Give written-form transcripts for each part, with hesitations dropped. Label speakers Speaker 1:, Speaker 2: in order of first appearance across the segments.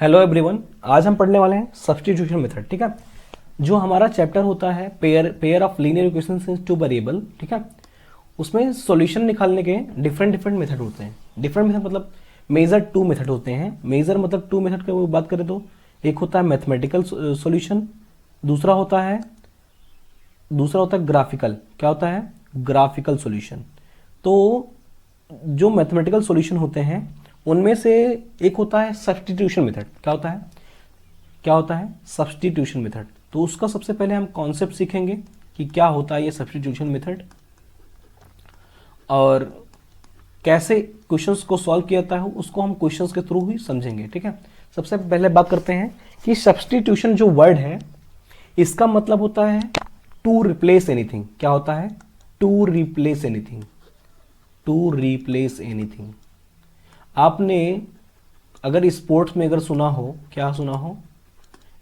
Speaker 1: Hello everyone, आज हम पढ़ने वाले हैं सब्स्टिट्यूशन मेथड। ठीक है, जो हमारा चैप्टर होता है pair of linear equations in two variable. ठीक है, उसमें सॉल्यूशन निकालने के डिफरेंट डिफरेंट मेथड होते हैं। डिफरेंट मेथड मतलब मेजर टू मेथड होते हैं। मेजर मतलब टू मेथड की बात करें तो एक होता है मैथमेटिकल सॉल्यूशन, दूसरा होता है ग्राफिकल। क्या होता है? Graphical solution. तो जो मैथमेटिकल सॉल्यूशन होते हैं उनमें से एक होता है सब्स्टिट्यूशन मेथड। क्या होता है सब्स्टिट्यूशन मेथड। तो उसका सबसे पहले हम कॉन्सेप्ट सीखेंगे कि क्या होता है ये सब्स्टिट्यूशन मेथड और कैसे क्वेश्चंस को सॉल्व किया जाता है, उसको हम क्वेश्चंस के थ्रू ही समझेंगे। ठीक है, सबसे पहले बात करते हैं कि सब्स्टिट्यूशन जो वर्ड है इसका मतलब होता है टू रिप्लेस एनीथिंग। क्या होता है? To replace anything. To replace anything. आपने अगर स्पोर्ट्स में अगर सुना हो, क्या सुना हो?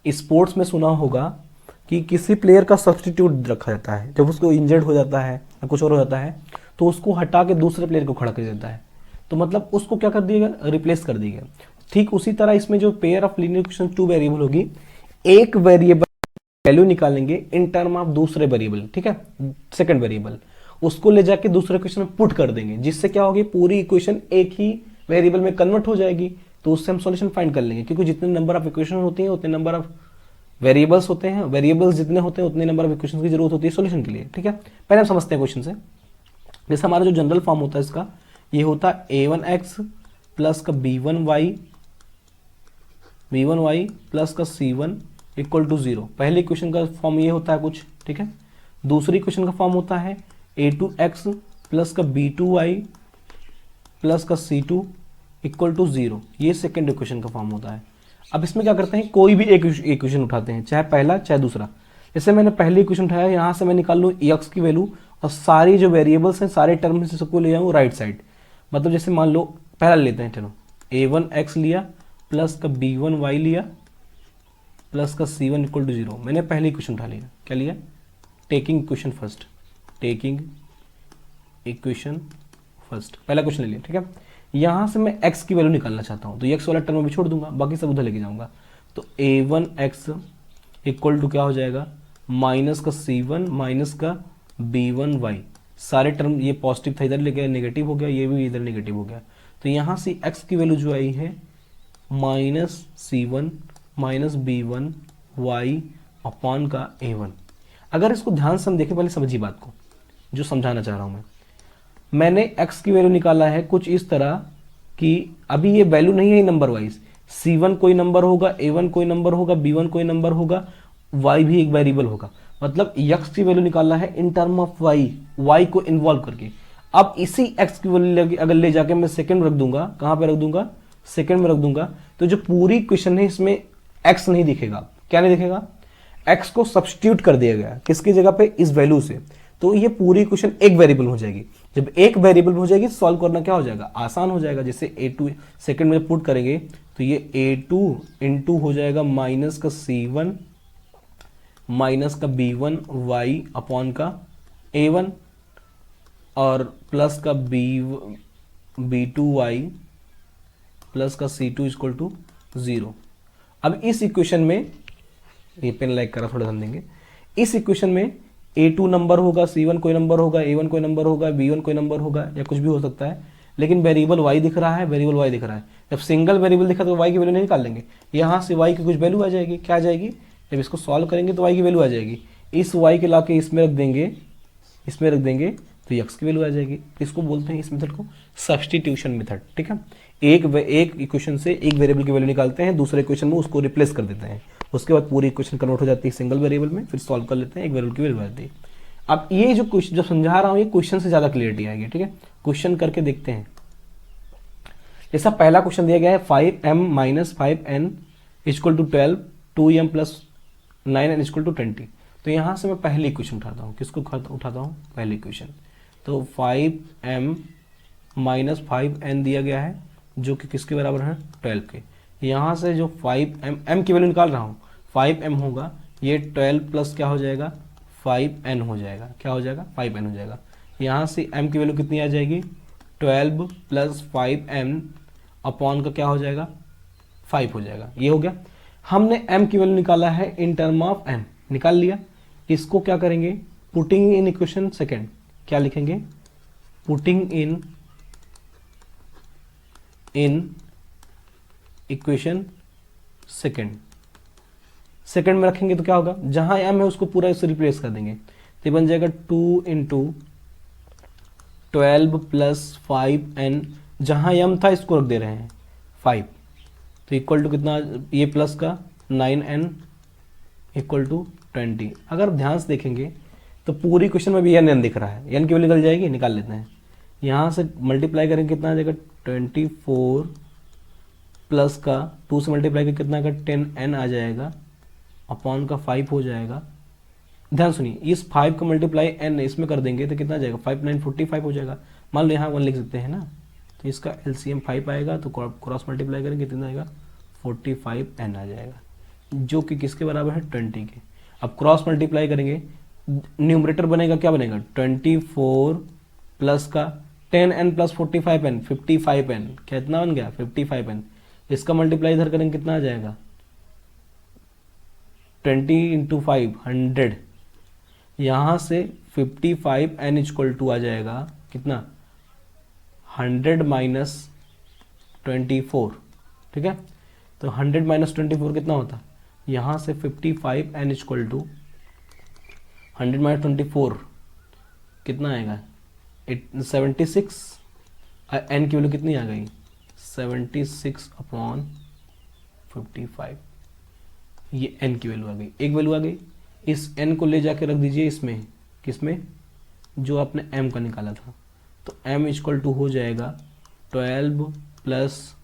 Speaker 1: स्पोर्ट्स में सुना होगा कि किसी प्लेयर का सब्स्टिट्यूट रखा जाता है। जब उसको इंजर्ड हो जाता है या कुछ और हो जाता है तो उसको हटा के दूसरे प्लेयर को खड़ा कर देता है। तो मतलब उसको क्या कर दिया गया? रिप्लेस कर दिया गया। ठीक उसी तरह इसमें जो pair of linear equation two variable होगी, एक वेरिएबल वैल्यू निकालेंगे इन टर्म ऑफ दूसरे वेरिएबल। ठीक है, सेकंड वेरिएबल उसको ले जाके दूसरे इक्वेशन में पुट कर देंगे, जिससे क्या होगी पूरी इक्वेशन एक ही वेरिएबल में कन्वर्ट हो जाएगी। तो उससे हम सॉल्यूशन फाइंड कर लेंगे, क्योंकि जितने नंबर ऑफ इक्वेशन होती हैं उतने नंबर ऑफ वेरिएबल्स होते हैं। वेरिएबल्स जितने होते हैं उतने नंबर ऑफ इक्वेशन की जरूरत होती है सॉल्यूशन के लिए। ठीक है, पहले हम समझते हैं क्वेश्चन से। जैसे हमारा जो जनरल फॉर्म होता है इसका, ये होता है a1x प्लस का b1y प्लस का c1 इक्वल टू 0। पहले इक्वेशन का फॉर्म ये होता है कुछ। ठीक है, दूसरी इक्वेशन का फॉर्म होता है a2x प्लस का b2y प्लस का c2 इक्वल टू 0। ये सेकेंड इक्वेशन का फॉर्म होता है। अब इसमें क्या करते हैं, कोई भी एक इक्वेशन उठाते हैं, चाहे पहला चाहे दूसरा। जैसे मैंने पहली इक्वेशन उठाया, यहाँ से मैं निकाल लूँ x की वैल्यू और सारी जो वेरिएबल्स हैं सारे टर्म से सबको ले जाऊँ राइट साइड। मतलब जैसे मान लो पहला लेते हैं, चलो a1x लिया प्लस का b1y लिया प्लस का c1 इक्वल टू 0। मैंने पहली इक्वेशन उठा लिया। क्या लिया? Taking equation first. Taking equation first, पहला क्वेश्चन ले लिया। ठीक है, यहां से मैं x की वैल्यू निकालना चाहता हूं, तो x वाला टर्म भी छोड़ दूंगा, बाकी सब उधर लेके जाऊंगा। तो a1x इक्वल टू क्या हो जाएगा? माइनस का c1 माइनस का b1y। सारे टर्म ये पॉजिटिव था, इधर लेके नेगेटिव हो गया, ये भी इधर नेगेटिव हो गया। तो यहां से x की वैल्यू जो आई है minus c1 minus b1y upon का a1। अगर इसको ध्यान से हम देखें, पहले समझिए बात को जो समझाना चाह रहा हूं मैंने x की वैल्यू निकाला है कुछ इस तरह कि अभी ये वैल्यू नहीं है नंबर वाइज। c1 कोई नंबर होगा, a1 कोई नंबर होगा, b1 कोई नंबर होगा, y भी एक वेरिएबल होगा। मतलब x की वैल्यू निकालना है इन टर्म ऑफ y को इन्वॉल्व करके। अब इसी x की वैल्यू अगर ले जाके मैं सेकंड में रख दूंगा, कहां पे रख दूंगा? सेकंड में रख दूंगा, तो जो पूरी क्वेश्चन है इसमें x नहीं दिखेगा। क्या नहीं दिखेगा? x को सब्स्टिट्यूट कर दिया गया किसकी जगह पे? इस वैल्यू से। तो ये पूरी क्वेश्चन एक वेरिएबल हो जाएगी। जब एक वेरिएबल हो जाएगी सॉल्व करना क्या हो जाएगा? आसान हो जाएगा। जैसे a2 सेकंड में पुट करेंगे तो ये a2 इंटू हो जाएगा माइनस का c1 माइनस का b1y अपॉन का a1 और प्लस का b2y प्लस का c2 इक्वल टू 0। अब इस इक्वेशन में, ये पेन लाइक करा, थोड़ा ध्यान देंगे। इस इक्वेशन में a2 नंबर होगा, c1 कोई नंबर होगा, a1 कोई नंबर होगा, b1 कोई नंबर होगा, या कुछ भी हो सकता है, लेकिन वेरिएबल y दिख रहा है, वेरिएबल y दिख रहा है। जब सिंगल वेरिएबल दिखा तो y की वैल्यू नहीं निकाल लेंगे, यहाँ से y की कुछ वैल्यू आ जाएगी। क्या आ जाएगी? जब इसको सॉल्व करेंगे तो y की वैल्यू आ जाएगी। इस y के ला के इसमें रख देंगे, इसमें रख देंगे तो x की वैल्यू आ जाएगी। इसको बोलते हैं, इस मेथड को सब्स्टिट्यूशन मेथड। ठीक है, एक इक्वेशन से एक वेरिएबल की वैल्यू निकालते हैं, दूसरे इक्वेशन में उसको रिप्लेस कर देते हैं, उसके बाद पूरी इक्वेशन कन्वर्ट हो जाती है सिंगल वेरिएबल में, फिर सॉल्व कर लेते हैं, एक वेरिएबल की वैल्यू आती है। अब ये जो क्वेश्चन जो समझा रहा हूं ये क्वेश्चन से ज्यादा क्लियरिटी आएगी। ठीक है, क्वेश्चन करके देखते हैं। जैसा पहला क्वेश्चन दिया गया है 5m minus 5n equal to 12, 2m plus 9n equal to 20। तो यहां से मैं पहली इक्वेशन उठाता हूं। किसको उठाता हूं? पहली इक्वेशन। तो 5m माइनस 5n दिया गया है जो कि किसके बराबर है? 12 के। यहां से जो 5m की वैल्यू निकाल रहा हूं 5m होगा, ये 12 प्लस क्या हो जाएगा? 5n हो जाएगा। क्या हो जाएगा? 5n हो जाएगा। यहाँ से m की वैल्यू कितनी आ जाएगी? 12 प्लस 5n अपॉन का क्या हो जाएगा? 5 हो जाएगा। ये हो गया। हमने m की वैल्यू निकाला है इन टर्म ऑफ n, निकाल लिया। इसको क्या करेंगे, पुटिंग इन इक्वेशन सेकेंड, क्या लिखेंगे, पुटिंग इन इक्वेशन सेकेंड में रखेंगे तो क्या होगा, जहां m है उसको पूरा इससे रिप्लेस कर देंगे, तो ये बन जाएगा 2 इंटू 12 प्लस 5n, जहां m था इसको रख दे रहे हैं 5, तो इक्वल टू कितना, ये प्लस का 9n इक्वल टू 20। अगर ध्यान से देखेंगे तो पूरी क्वेश्चन में भी n दिख रहा है, n की वैल्यू निकल जाएगी, निकाल लेते हैं। यहाँ से मल्टीप्लाई करेंगे कितना आ जाएगा 24 प्लस का 2 से मल्टीप्लाई करके कितना का 10n आ जाएगा, अपॉन का 5 हो जाएगा। ध्यान सुनिए, इस 5 का मल्टीप्लाई n इसमें कर देंगे तो कितना आ जाएगा, 5 9 45 हो जाएगा। मान लो यहाँ 1 लिख सकते हैं ना, तो इसका LCM 5 आएगा, तो क्रॉस मल्टीप्लाई करेंगे कितना आएगा 45n आ जाएगा, जो कि किसके बराबर है 20 के। अब क्रॉस मल्टीप्लाई करेंगे, न्यूमरेटर बनेगा, क्या बनेगा 24 प्लस का 10n प्लस 45n 55n, कितना बन गया 55n। इसका मल्टीप्लाई इधर करेंगे कितना आ जाएगा 20 इंटू 5 100, यहाँ से 55n इक्वल टू आ जाएगा कितना 100 माइनस 24, ठीक है। तो 100 माइनस 24 कितना होता, यहाँ से 55n इक्वल टू 100 माइनस 24 कितना आएगा 76, n की वैल्यू कितनी आ गई 76 अपॉन 55, ये n की वैल्यू आ गई, एक वैल्यू आ गई। इस n को ले जाके रख दीजिए इसमें, किसमें, जो आपने m का निकाला था, तो m इक्वल टू हो जाएगा 12 plus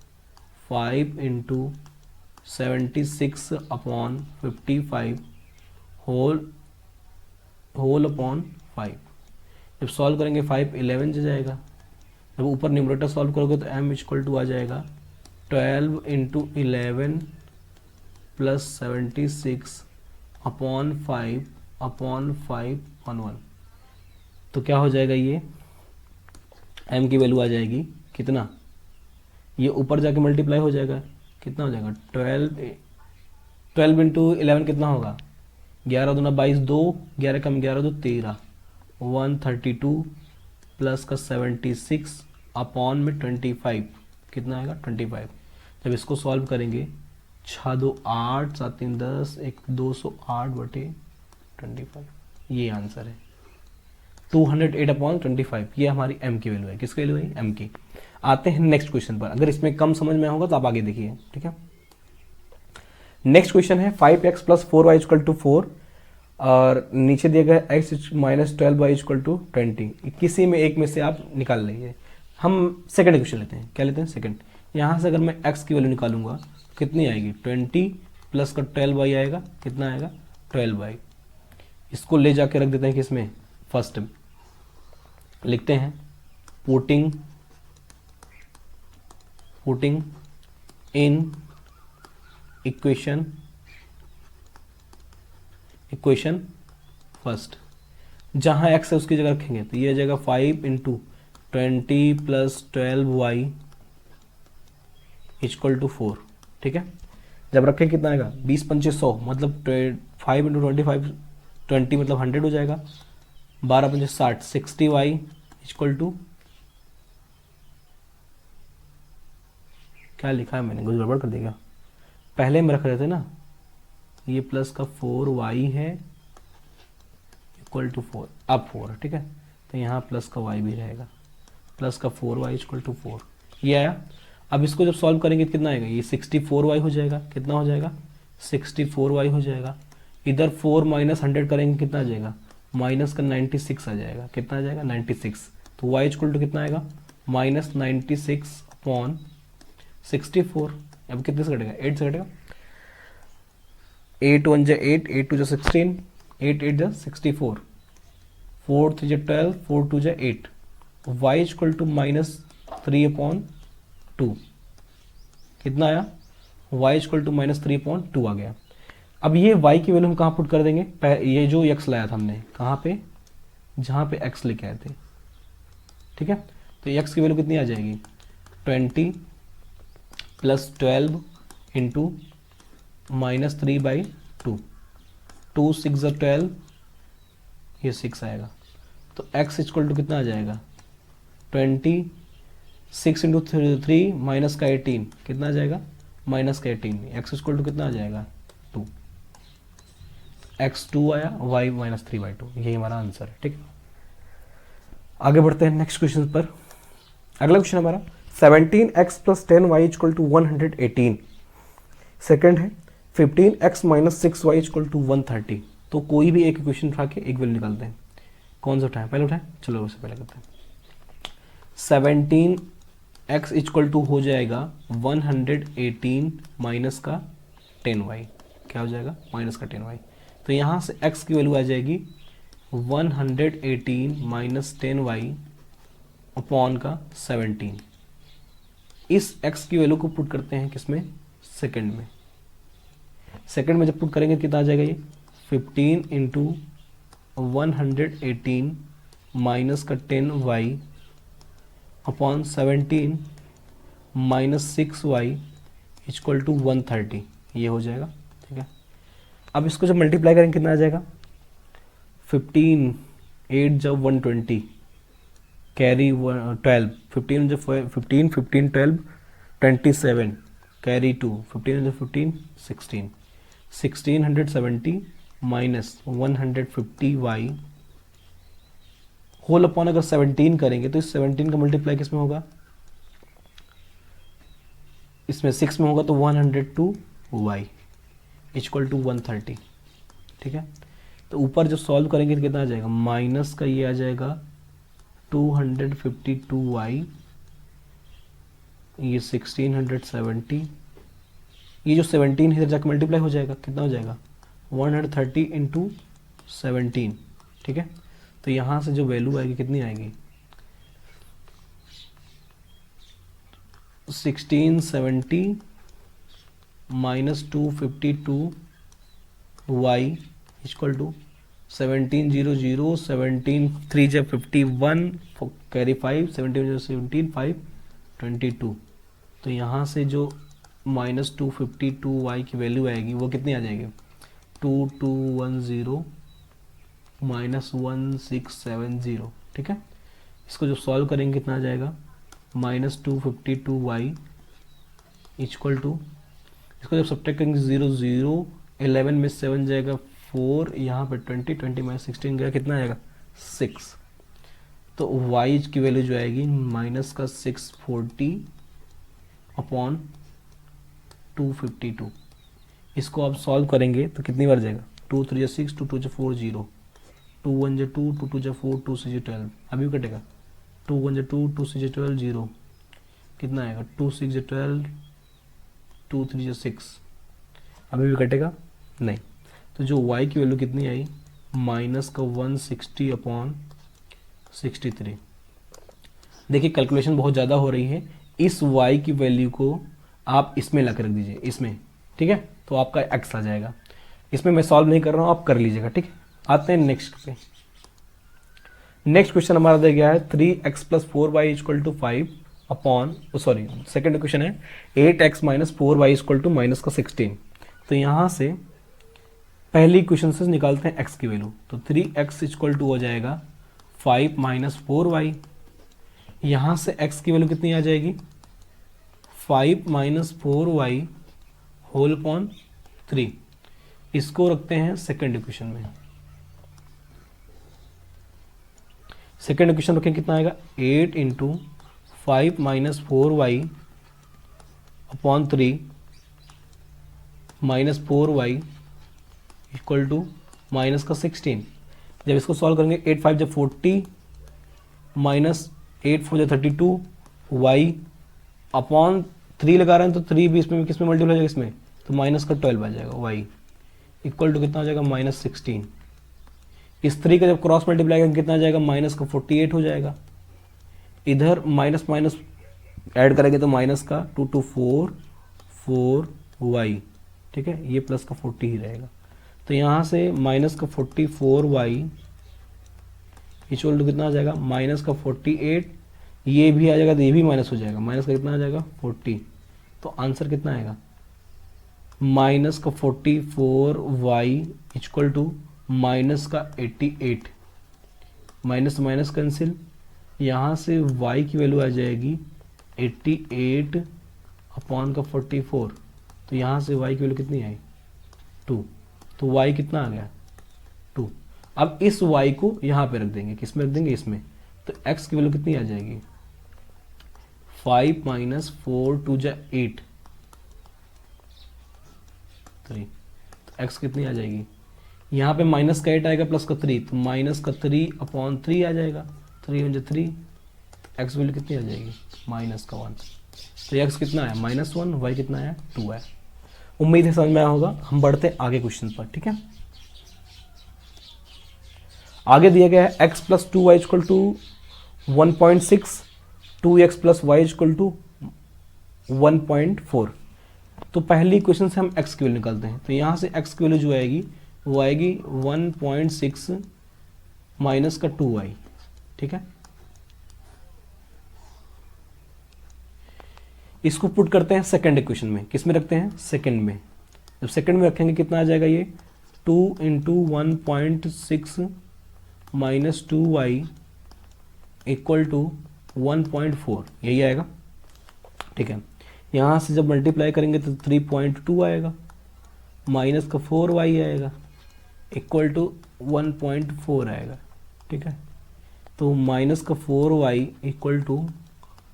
Speaker 1: 5 into 76 upon 55 whole upon 5। जब सॉल्व करेंगे 5 11 से जाएगा, जब ऊपर न्यूमरेटर सॉल्व करोगे तो m इक्वल टू आ जाएगा 12 into 11 plus 76 upon 5 upon 5 on 1, तो क्या हो जाएगा, ये m की वैल्यू आ जाएगी कितना, ये ऊपर जाके मल्टीप्लाई हो जाएगा, कितना हो जाएगा 12 इंटू 11 कितना होगा 11 दूना 22, 2 11 कम 11 2 13, 132 प्लस का 76 अपॉन में 25 कितना आएगा 25। जब इसको सॉल्व करेंगे 6 2 8 7 3 10 1 208 बटे 25, ये आंसर है 208 अपॉन 25, ये हमारी m की वैल्यू है, किसकी वैल्यू है m की। आते हैं नेक्स्ट क्वेश्चन पर, अगर इसमें कम समझ में होगा तो आप आगे देखिए, ठीक है। नेक्स्ट क्वेश्चन है 5x plus 4y equal to 4 और नीचे दिया गया x minus 12y equal to 20, किसी में एक में से आप निकाल लीजिए। हम सेकंड क्वेश्चन लेते हैं, क्या लेते हैं सेकंड। यहाँ से अगर मैं x की वैल्यू निकालूंगा कितनी आएगी 20 प्लस का 12y आएगा, कितना आएगा 12y। इसको ले जाके रख देते हैं किसमें, फर्स्ट में लिखते हैं पुटिंग इन इक्वेशन फर्स्ट, जहां x है उसकी जगह रखेंगे तो ये आ जाएगा 5 into 20 plus 12y equal to 4, ठीक है। जब रखें कितना आएगा 20 25 100, मतलब 5 इंटू 25 20 मतलब 100 हो जाएगा, 12 25 60 60y इक्वल टू, क्या लिखा है मैंने, कुछ गड़बड़ कर देगा, पहले में रख रहे थे ना, ये प्लस का 4y है इक्वल टू 4, अब 4, ठीक है, तो यहाँ प्लस का y भी रहेगा, प्लस का 4y इक्वल टू 4, ये आया। अब इसको जब सॉल्व करेंगे कितना आएगा, ये 64y हो जाएगा, कितना हो जाएगा 64y हो जाएगा। इधर 4 माइनस 100 करेंगे कितना आ जाएगा, माइनस का 96 आ जाएगा, कितना आ जाएगा 96, तो y इक्वल टू कितना आएगा माइनस 96 अपॉन 64। अब कितने से कटेगा 8 से कटेगा, 8 1 जा 8 8 2 जा 16 8 8 जा 64 4 3 जा 12 4 2 जा 8, y equal to minus 3 upon 2, कितना आया y equal to minus 3 upon 2 आ गया। अब ये y की वैल्यू हम कहाँ पुट कर देंगे, ये जो x लाया था हमने कहाँ पे, जहाँ पे x लेके आए थे, ठीक है, तो x की वैल्यू कितनी आ जाएगी 20 प्लस 12 इंटू -3/2, 2 6 12, ये 6 आएगा। तो x इक्वल टू कितना आ जाएगा 20, 6 इंटू 3 माइनस का 18 कितना आ जाएगा माइनस का 18, x इक्वल टू कितना आ जाएगा 2, x 2 आया, y -3/2, यही हमारा आंसर है। ठीक है, आगे बढ़ते हैं नेक्स्ट क्वेश्चन पर। अगला क्वेश्चन हमारा 17x + 10y = 118। सेकंड है 15x - 6y = 130। तो कोई भी एक इक्वेशन उठा के एक वैल्यू निकालते हैं। कौन सा उठाएं, पहले उठाएं, चलो उससे पहले करते हैं। 17x = हो जाएगा 118 माइनस का 10y, क्या हो जाएगा माइनस का 10y। तो यहाँ से x की वैल्यू आ जाएगी 118 माइनस 10y अपॉन का 17। इस x की वैल्यू को पुट करते हैं किसमें, सेकंड में। सेकंड में जब पुट करेंगे कितना आ जाएगा ये 15 इंटू 118 माइनस का 10y upon 17 minus 6y equal to 130, ये हो जाएगा। ठीक है, अब इसको जब मल्टीप्लाई करेंगे कितना आ जाएगा 15, 8 जब 120, कैरी 12, 15 जब 15, 15 12 27, कैरी 2, 15 जब 15 16, 1670 माइनस 150y होल अपॉन अगर 17 करेंगे तो इस 17 का मल्टीप्लाई किस में होगा, इसमें 6 में होगा, तो 102y इक्वल टू 130। ठीक है, तो ऊपर जब सॉल्व करेंगे तो कितना आ जाएगा माइनस का ये आ जाएगा 252y, ये 1670, ये जो 17 है जाकर मल्टीप्लाई हो जाएगा, कितना हो जाएगा 130 इंटू 17। ठीक है, तो यहाँ से जो वैल्यू आएगी कितनी आएगी 1670 माइनस 252y इक्वल टू 1700, 17 3 जब 51, कैरी 5, 17 17 5 22। तो यहाँ से जो माइनस 252y की वैल्यू आएगी वो कितनी आ जाएगी 2210 माइनस 1670। ठीक है, इसको जो सॉल्व करेंगे कितना आ जाएगा माइनस 252y इक्वल टू, इसको जब सब्ट्रैक्ट करेंगे 0 0, 11 में 7 जाएगा 4, यहाँ पर 20, 20 में 16 गया, कितना आएगा 6। तो y की वैल्यू जो आएगी माइनस का 640 अपॉन 252। इसको आप सॉल्व करेंगे तो कितनी बार जाएगा 2 3 6, 2 2 4 0, 2 1 2, 2 2 4, 2 6 12, अभी भी कटेगा 2 1 2, 2 6 12 0, कितना आएगा 2 6 12, 2 3 6, अभी भी कटेगा नहीं। तो जो y की वैल्यू कितनी आई माइनस का 160 अपॉन 63। देखिए कैलकुलेशन बहुत ज़्यादा हो रही है, इस y की वैल्यू को आप इसमें ला कर रख दीजिए, इसमें। ठीक है, तो आपका x आ जाएगा। इसमें मैं सॉल्व नहीं कर रहा हूँ, आप कर लीजिएगा। ठीक है, आते हैं नेक्स्ट पे। नेक्स्ट क्वेश्चन हमारा दिया गया है 3x + 4y = 5 upon, sorry second question है 8x - 4y = माइनस का 16। तो यहाँ से पहली क्वेश्चन से निकालते हैं x की वैल्यू। तो 3x = हो जाएगा 5 - 4y। यहाँ से x की वैल्यू कितनी आ जाएगी 5 - 4y होल अपॉन 3। इसको रखते हैं सेकेंड इक्वेशन में। सेकेंड इक्वेशन रखें कितना आएगा 8 into 5 - 4y upon 3 minus 4y equal to minus का 16। जब इसको सॉल्व करेंगे 8 5 जब 40 माइनस 8 4 जब 32 y अपॉन 3 लगा रहे हैं, तो 3 भी इसमें किस में मल्टीप्लाई हो जाएगा, इसमें तो माइनस का 12 आ जाएगा y इक्वल टू कितना हो जाएगा -16। इस 3 का जब क्रॉस मल्टीप्लाई करेंगे कितना आ जाएगा माइनस का 48 हो जाएगा। इधर माइनस माइनस ऐड करेंगे तो माइनस का 2 2 4 4y। ठीक है, ये प्लस का 40 ही रहेगा। तो यहाँ से माइनस का 44y इक्वल टू कितना आ जाएगा माइनस का 48, ये भी आ जाएगा तो ये भी माइनस हो जाएगा, माइनस का कितना आ जाएगा 40। तो आंसर कितना आएगा माइनस का 44 वाई इक्वल टू माइनस का 88, माइनस माइनस कैंसिल, यहाँ से y की वैल्यू आ जाएगी 88 अपॉन का 44, तो यहाँ से y की वैल्यू कितनी आई 2, तो y कितना आ गया 2। अब इस y को यहाँ पे रख देंगे, किस में रख देंगे इसमें, तो x की वैल्यू कितनी आ जाएगी 5 माइनस 4 2 जा 8 3, तो x कितनी आ जाएगी, यहाँ पे माइनस का 8 आएगा प्लस का 3, तो माइनस का 3 अपॉन 3 आ जाएगा, 3 × 3, एक्स वैल्यू कितनी आ जाएगी माइनस का 1, तो एक्स कितना है -1, वाई कितना है 2 है। उम्मीद है समझ में आया होगा। हम बढ़ते हैं आगे क्वेश्चन पर, ठीक है। आगे दिया गया है x plus 2y equal to 1.6, 2x plus y equal to 1.4। तो पहली क्वेश्चन से हम x की वैल्यू निकालते हैं, तो यहाँ से x की वैल्यू जो आएगी वो आएगी 1.6 माइनस का 2y, ठीक है। इसको पुट करते हैं सेकंड इक्वेशन में, किस में रखते हैं सेकंड में। जब सेकंड में रखेंगे कितना आ जाएगा ये 2 × 1.6 माइनस 2y इक्वल टू 1.4, यही आएगा, ठीक है। यहाँ से जब मल्टीप्लाई करेंगे तो 3.2 आएगा, माइनस का 4y आएगा इक्वल टू 1.4 आएगा, ठीक है। तो माइनस का 4y इक्वल टू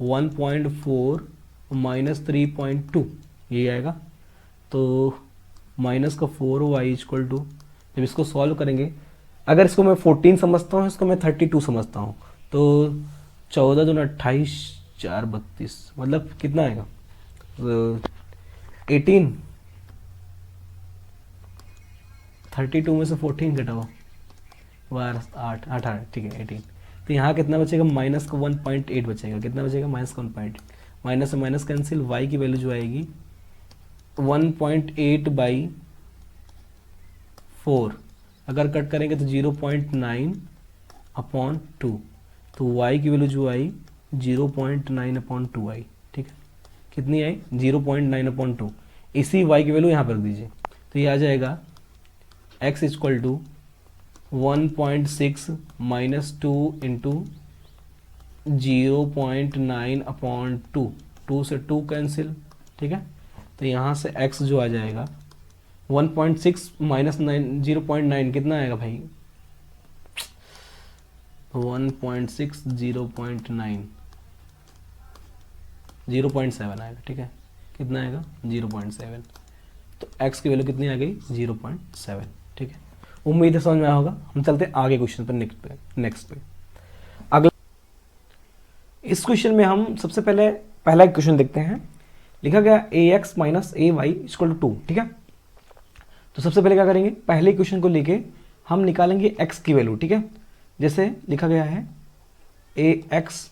Speaker 1: 1.4 माइनस 3.2, यही आएगा। तो माइनस का 4y इक्वल टू, जब इसको सॉल्व करेंगे, अगर इसको मैं 14 समझता हूँ, इसको मैं 32 समझता हूँ, तो 14 दूना 28, 4 32, मतलब कितना आएगा 18, 32 में से 14 घटाओ 8, 18, ठीक है 18। तो यहाँ कितना बचेगा माइनस का 1.8 बचेगा, कितना बचेगा माइनस का 1.8, माइनस से माइनस कैंसिल, y की वैल्यू जो आएगी 1.8/4, अगर कट करेंगे तो 0.9/2, तो y की वैल्यू जो आई 0.9/2 आई, ठीक है। कितनी आई 0.9/2, इसी y की वैल्यू यहाँ पर रख दीजिए, तो ये आ जाएगा x equal to 1.6 minus 2 into 0.9/2, 2 से 2 कैंसिल, ठीक है। तो यहाँ से x जो आ जाएगा 1.6 माइनस 0.9 कितना आएगा भाई 1.6 0.9 0.7 आएगा, ठीक है। कितना आएगा 0.7, तो x की वैल्यू कितनी आ गई 0.7, ठीक है। उम्मीद है समझ में आया होगा। हम चलते हैं आगे क्वेश्चन पर, नेक्स्ट पे। अगला इस क्वेश्चन में हम सबसे पहले पहला क्वेश्चन देखते हैं। लिखा गया ax minus a Y equal to 2, ठीक है। तो सबसे पहले क्या करेंगे, पहले क्वेश्चन को लेके हम निकालेंगे x की वैल्यू, ठीक है। जैसे लिखा गया है ax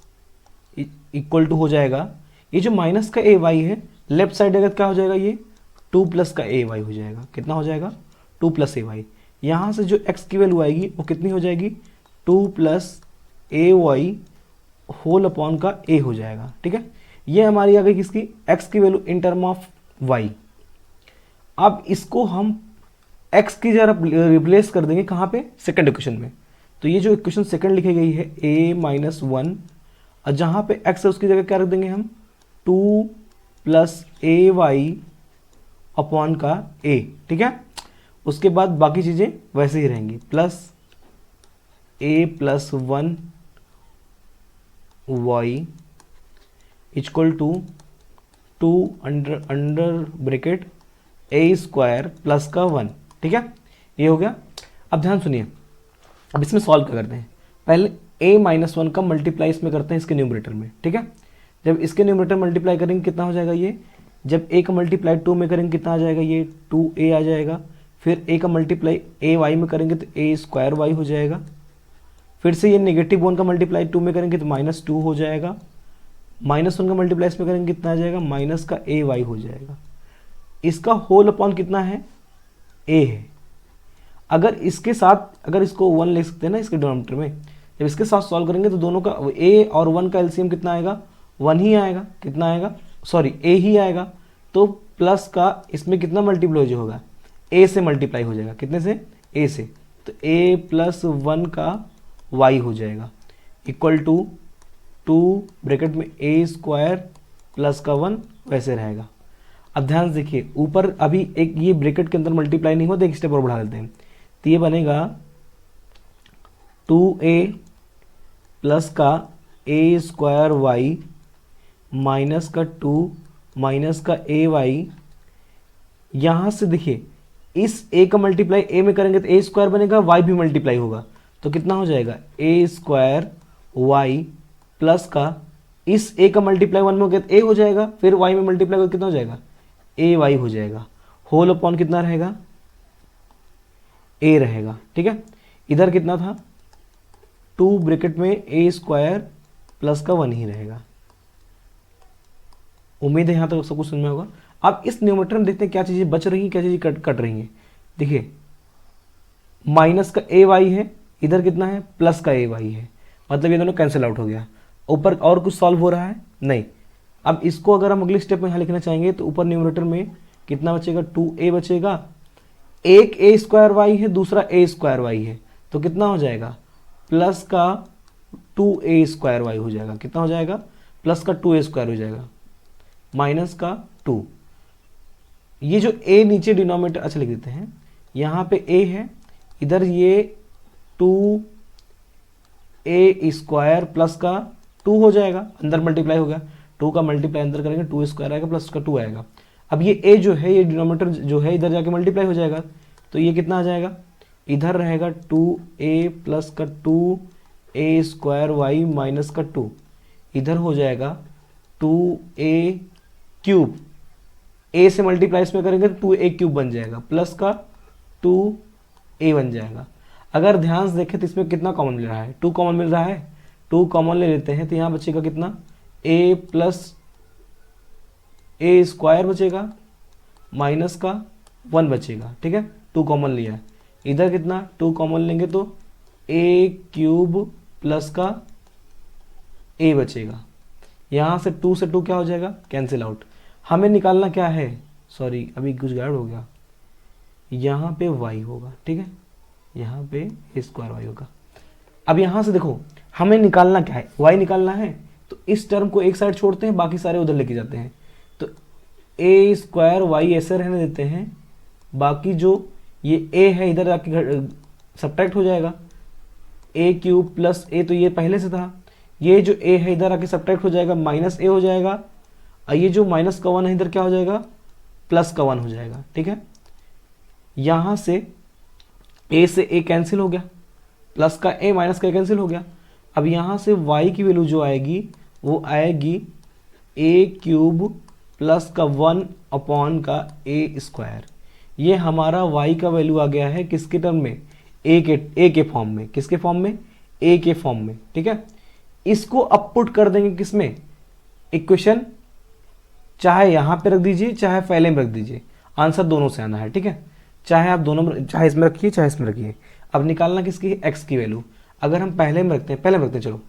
Speaker 1: इक्वल टू हो जाएगा, ये जो माइनस का ए वाई है लेफ्ट साइड अगर क्या हो जाएगा, ये 2 प्लस का ए वाई हो जाएगा। कितना हो जाएगा 2 प्लस ए वाई। यहाँ से जो x की वैल्यू आएगी वो कितनी हो जाएगी 2 प्लस ए वाई होल अपॉन का a हो जाएगा, ठीक है। ये हमारी आ गई किसकी x की value in term of y। अब इसको हम x की जगह रिप्लेस कर देंगे कहाँ पे सेकंड इक्वेशन में। तो ये जो इक्वेशन सेकंड लिखी गई है a-1, और जहाँ पे x है उसकी जगह क्या रख देंगे हम 2 प्लस ए वाई अपॉन का a, ठीक है। उसके बाद बाकी चीज़ें वैसे ही रहेंगी, plus a plus 1 y equal to 2 under bracket a square plus का 1, ठीक है। ये हो गया। अब ध्यान सुनिए, अब इसमें सॉल्व क्या करते हैं, पहले a-1 का मल्टीप्लाई इसमें करते हैं इसके न्यूमरेटर में, ठीक है। जब इसके न्यूमरेटर मल्टीप्लाई करेंगे कितना हो जाएगा, ये जब a का मल्टीप्लाई 2 में करेंगे कितना आ जाएगा, ये 2a आ जाएगा। फिर a का मल्टीप्लाई a y में करेंगे तो a स्क्वायर y हो जाएगा। फिर से ये नेगेटिव 1 का मल्टीप्लाई 2 में करेंगे तो -2 हो जाएगा। -1 का मल्टीप्लाई इसमें करेंगे कितना आ जाएगा, माइनस का ए वाई हो जाएगा। इसका होल अपॉन कितना है a है। अगर इसके साथ अगर इसको 1 ले सकते हैं ना इसके डिनोमिनेटर में, जब इसके साथ सॉल्व करेंगे तो दोनों का a और 1 का एलसीएम कितना आएगा 1 ही आएगा। कितना आएगा, सॉरी a ही आएगा। तो प्लस का इसमें कितना मल्टीप्लाई होगा, ए से मल्टीप्लाई हो जाएगा, कितने से, ए से, तो ए प्लस 1 का वाई हो जाएगा इक्वल टू 2 ब्रैकेट में ए स्क्वायर प्लस का 1 वैसे रहेगा। अब ध्यान से देखिए ऊपर अभी एक ये ब्रैकेट के अंदर मल्टीप्लाई नहीं होता, एक स्टेप और बढ़ा देते हैं, तो ये बनेगा 2a प्लस का ए स्क्वायर वाई माइनस का 2 माइनस का ए वाई। यहाँ से देखिए इस a का मल्टीप्लाई a में करेंगे तो ए स्क्वायर बनेगा, y भी मल्टीप्लाई होगा, तो कितना हो जाएगा ए स्क्वायर वाई प्लस का इस a का मल्टीप्लाई 1 में हो गया तो a हो जाएगा, फिर y में मल्टीप्लाई कितना हो जाएगा, ए वाई हो जाएगा, होल अपॉन कितना रहेगा, a रहेगा। ठीक है, इधर कितना था 2 ब्रैकेट में ए स्क्वायर प्लस का 1 ही रहेगा। उम्मीद है यहाँ तक सब कुछ समझ में होगा। अब इस न्यूमरेटर में देखते हैं क्या चीज़ें बच रही हैं, क्या चीज़ें कट रही हैं। देखिए माइनस का ए वाई है, इधर कितना है प्लस का ए वाई है, मतलब ये दोनों कैंसिल आउट हो गया। ऊपर और कुछ सॉल्व हो रहा है नहीं। अब इसको अगर हम अगले स्टेप में यहाँ लिखना चाहेंगे तो ऊपर न्यूमरेटर में कितना बचेगा, 2a बचेगा, एक ए स्क्वायर वाई है दूसरा ए स्क्वायर वाई है, तो कितना हो जाएगा प्लस का 2a स्क्वायर वाई हो जाएगा, कितना हो जाएगा प्लस का 2a स्क्वायर हो जाएगा माइनस का 2। ये जो a नीचे डिनोमिनेटर, अच्छा लिख देते हैं, यहाँ पे a है, इधर ये 2a स्क्वायर प्लस का 2 हो जाएगा, अंदर मल्टीप्लाई हो गया, 2 का मल्टीप्लाई अंदर करेंगे 2 स्क्वायर आएगा प्लस का 2 आएगा। अब ये a जो है, ये डिनोमिनेटर जो है इधर जाके मल्टीप्लाई हो जाएगा, तो ये कितना आ जाएगा, इधर रहेगा 2a प्लस का 2a स्क्वायर वाई माइनस का 2, इधर हो जाएगा 2a क्यूब, a से मल्टीप्लाई इसमें करेंगे तो 2a क्यूब बन जाएगा प्लस का 2a बन जाएगा। अगर ध्यान से देखें तो इसमें कितना कॉमन मिल रहा है, 2 कॉमन मिल रहा है, 2 कॉमन ले लेते हैं तो यहाँ बचेगा कितना, a प्लस ए स्क्वायर बचेगा माइनस का 1 बचेगा। ठीक है, 2 कॉमन लिया है, इधर कितना 2 कॉमन लेंगे तो a क्यूब प्लस का a बचेगा। यहाँ से 2 से 2 क्या हो जाएगा, कैंसिल आउट। हमें निकालना क्या है, सॉरी अभी कुछ गायब हो गया, यहाँ पे y होगा। ठीक है, यहाँ पे ए स्क्वायर वाई होगा। अब यहाँ से देखो हमें निकालना क्या है, y निकालना है, तो इस टर्म को एक साइड छोड़ते हैं, बाकी सारे उधर लेके जाते हैं, तो ए स्क्वायर वाई ऐसे रहने देते हैं, बाकी जो ये a है इधर आके सब्ट्रैक्ट हो जाएगा, a क्यूब प्लस a, तो ये पहले से था, ये जो a है इधर आके सब्ट्रैक्ट हो जाएगा, माइनस a हो जाएगा, और ये जो माइनस का 1 है इधर क्या हो जाएगा, प्लस का 1 हो जाएगा। ठीक है, यहाँ से a से a कैंसिल हो गया, प्लस का a माइनस का कैंसिल हो गया। अब यहाँ से y की वैल्यू जो आएगी वो आएगी a क्यूब प्लस का 1 अपॉन का a स्क्वायर। ये हमारा y का वैल्यू आ गया है किसके टर्म में, a के फॉर्म में, किसके फॉर्म में, a के फॉर्म में। ठीक है, इसको अब पुट कर देंगे किसमें, इक्वेशन, चाहे यहाँ पे रख दीजिए चाहे पहले में रख दीजिए, आंसर दोनों से आना है। ठीक है, चाहे आप दोनों में, चाहे इसमें रखिए चाहे इसमें रखिए। अब निकालना किसकी, x की वैल्यू। अगर हम पहले में रखते हैं, पहले में रखते हैं चलो,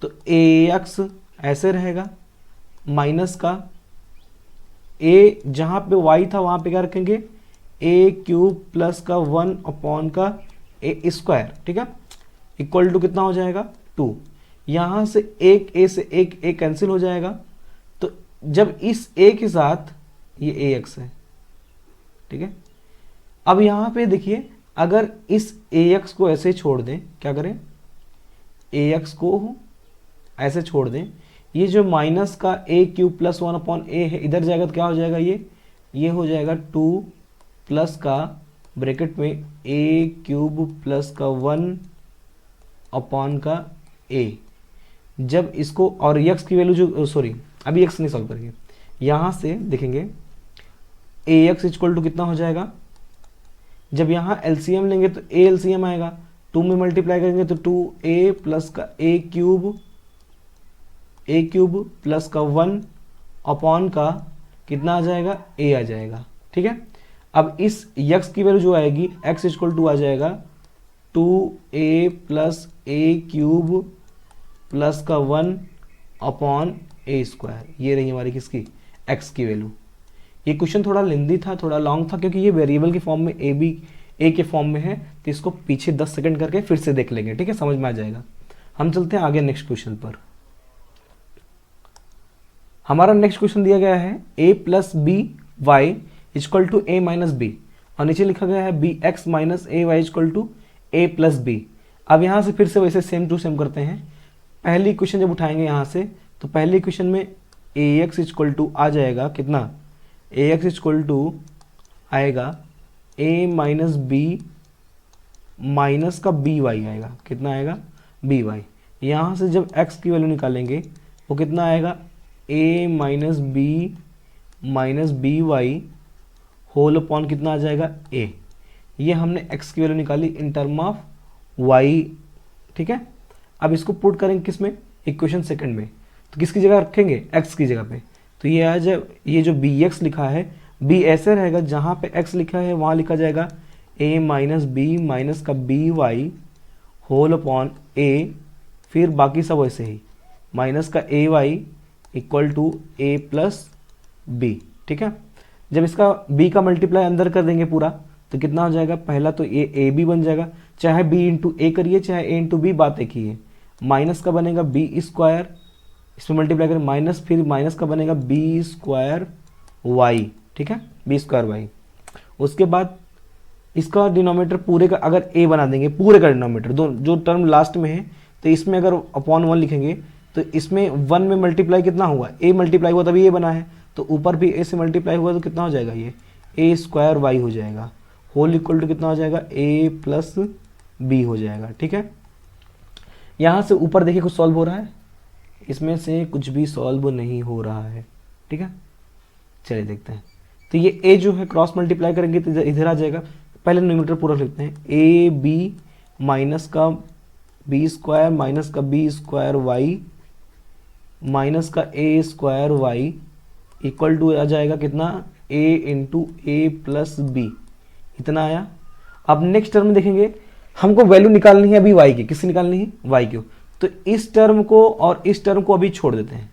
Speaker 1: तो ax ऐसे रहेगा माइनस का a, जहाँ पे y था वहाँ पे क्या रखेंगे, a क्यूब प्लस का 1 अपॉन का a स्क्वायर। ठीक है, इक्वल टू कितना हो जाएगा 2। यहाँ से एक a से एक a कैंसिल हो जाएगा, तो जब इस a के साथ ये ax है। ठीक है, अब यहाँ पे देखिए अगर इस ax को ऐसे छोड़ दें, क्या करें, ax को ऐसे छोड़ दें, ये जो माइनस का a cube plus 1 upon a है इधर जाएगा तो क्या हो जाएगा, ये हो जाएगा 2 प्लस का ब्रैकेट में a क्यूब प्लस का 1 अपॉन का a। जब इसको और x की वैल्यू जो, सॉरी अभी x नहीं सॉल्व करेंगे, यहाँ से देखेंगे ax इक्वल टू कितना हो जाएगा, जब यहाँ एलसीएम लेंगे तो a एलसीएम आएगा, 2 में मल्टीप्लाई करेंगे तो 2a प्लस का a क्यूब प्लस का 1 अपॉन का कितना आ जाएगा, a आ जाएगा। ठीक है, अब इस x की वैल्यू जो आएगी x इक्वल टू आ जाएगा 2a plus a cube plus का 1 अपॉन a स्क्वायर। ये रही हमारी किसकी, x की वैल्यू। ये क्वेश्चन थोड़ा लेंदी था, थोड़ा लॉन्ग था, क्योंकि ये वेरिएबल के फॉर्म में ए के फॉर्म में है, तो इसको पीछे 10 सेकंड करके फिर से देख लेंगे, ठीक है, समझ में आ जाएगा। हम चलते हैं आगे नेक्स्ट क्वेश्चन पर। हमारा नेक्स्ट क्वेश्चन दिया गया है a plus b Y equal to a minus b, और नीचे लिखा गया है b x minus a Y equal to A plus b. अब यहाँ से फिर से वैसे सेम टू सेम करते हैं। पहली क्वेश्चन जब उठाएंगे यहाँ से, तो पहली क्वेश्चन में ए एक्स इक्वल टू आ जाएगा कितना, ए एक्स इक्वल टू आएगा ए माइनस बी माइनस का बी वाई आएगा, कितना आएगा, बी वाई। यहाँ से जब x की वैल्यू निकालेंगे वो कितना आएगा, a minus b Y whole upon कितना आ जाएगा, a। ये हमने x की वैल्यू निकाली इन टर्म ऑफ y, ठीक है। अब इसको पुट करेंगे किस में, इक्वेशन सेकंड में, तो किसकी जगह रखेंगे, x की जगह पे। तो ये आ जाए, ये जो bx लिखा है, b ऐसे रहेगा जहाँ पे x लिखा है वहाँ लिखा जाएगा a माइनस बी माइनस का B Y whole upon a, फिर बाकी सब वैसे ही माइनस का A Y equal to A plus B, ठीक है। जब इसका b का मल्टीप्लाई अंदर कर देंगे पूरा, तो कितना हो जाएगा, पहला तो ए बी बन जाएगा, चाहे b इंटू ए करिए चाहे a इंटू बी, बात एक ही है। माइनस का बनेगा बी स्क्वायर, इसमें मल्टीप्लाई करें माइनस, फिर माइनस का बनेगा बी स्क्वायर वाई, ठीक है, बी स्क्वायर वाई। उसके बाद इसका डिनोमिनेटर पूरे का अगर a बना देंगे, पूरे का डिनोमिनेटर दो जो टर्म लास्ट में है, तो इसमें अगर अपॉन 1 लिखेंगे तो इसमें 1 में मल्टीप्लाई कितना हुआ, a मल्टीप्लाई हुआ तभी ये बना है, तो ऊपर भी a से मल्टीप्लाई हुआ तो कितना हो जाएगा, ये a स्क्वायर वाई हो जाएगा, होल इक्वल टू कितना हो जाएगा, a प्लस बी हो जाएगा, ठीक है। यहाँ से ऊपर देखिए कुछ सॉल्व हो रहा है, इसमें से कुछ भी सॉल्व नहीं हो रहा है, ठीक है। चलिए देखते हैं, तो ये a जो है क्रॉस मल्टीप्लाई करेंगे तो इधर आ जाएगा। पहले न्यूमरेटर पूरा लिखते हैं, ए बी माइनस का बी स्क्वायर माइनस का बी स्क्वायर वाई माइनस का a square y equal to आ जाएगा कितना, a into a plus b, इतना आया। अब नेक्स्ट टर्म में देखेंगे, हमको वैल्यू निकालनी है अभी y की, किससे निकालनी है, y की। तो इस टर्म को और इस टर्म को अभी छोड़ देते हैं,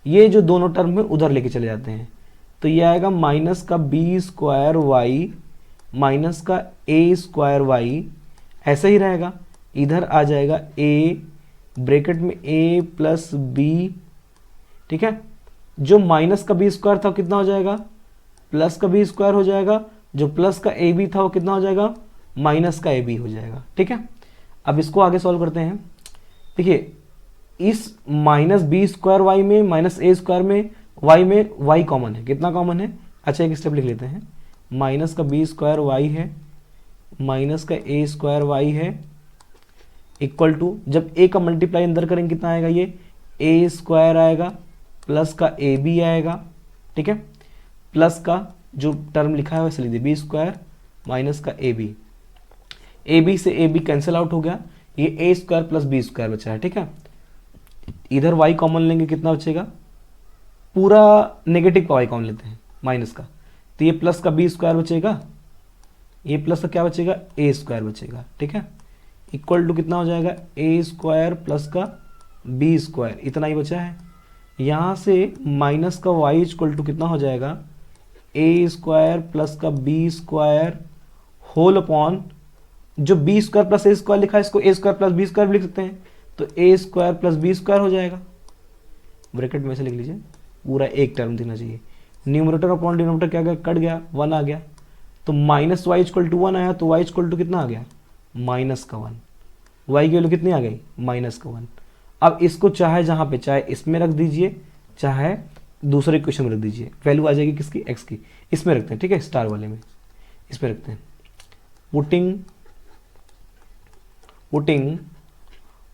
Speaker 1: ये जो दोनों टर्म है उधर लेके चले जाते हैं, तो ये आएगा माइनस का बी स्क्वायर वाई माइनस का ए स्क्वायर वाई, ऐसा ही रहेगा। इधर आ जाएगा a ब्रैकेट में a प्लस बी, ठीक है। जो माइनस का बी स्क्वायर था वो कितना हो जाएगा, प्लस का बी स्क्वायर हो जाएगा, जो प्लस का ए बी था वो कितना हो जाएगा, माइनस का ए बी हो जाएगा, ठीक है। अब इसको आगे सॉल्व करते हैं। देखिए इस माइनस बी स्क्वायर वाई में माइनस ए स्क्वायर में वाई कॉमन है, कितना कॉमन है, अच्छा एक स्टेप लिख लेते हैं, माइनस का बी स्क्वायर वाई है माइनस का ए स्क्वायर वाई है इक्वल टू, जब ए का मल्टीप्लाई अंदर करेंगे कितना आएगा, ये ए स्क्वायर आएगा प्लस का ए बी आएगा, ठीक है। प्लस का जो टर्म लिखा है वैसे लिख दिए, बी स्क्वायर माइनस का ए बी से ए बी कैंसिल आउट हो गया, ये ए स्क्वायर प्लस बी स्क्वायर बचा है, ठीक है। इधर वाई कॉमन लेंगे, कितना बचेगा, पूरा नेगेटिव का वाई कॉमन लेते हैं माइनस का, तो ये प्लस का बी स्क्वायर बचेगा, ये प्लस का क्या बचेगा, ए स्क्वायर बचेगा, ठीक है। इक्वल टू कितना हो जाएगा, ए स्क्वायर प्लस का बी स्क्वायर, इतना ही बचा है। यहाँ से माइनस का वाई इक्वल टू कितना हो जाएगा, ए स्क्वायर प्लस का बी स्क्वायर होल अपॉन, जो बी स्क्वायर प्लस ए स्क्वायर लिखा है इसको ए स्क्वायर प्लस बी स्क्वायर भी लिख सकते हैं, तो ए स्क्वायर प्लस बी स्क्वायर हो जाएगा, ब्रैकेट में से लिख लीजिए, पूरा एक टर्म देना चाहिए। न्यूमरेटर अपॉन डिनोमिनेटर क्या गया, कट गया, 1 आ गया, तो माइनस वाई इक्वल टू 1 आया, तो वाई इक्वल टू कितना आ गया, माइनस का 1, वाई की वैल्यू कितनी आ गई, माइनस का 1। अब इसको चाहे जहाँ पे चाहे इसमें रख दीजिए, चाहे दूसरे इक्वेशन में रख दीजिए, वैल्यू आ जाएगी किसकी, एक्स की, इसमें रखते हैं, ठीक है, स्टार वाले में इस पे रखते हैं। पुटिंग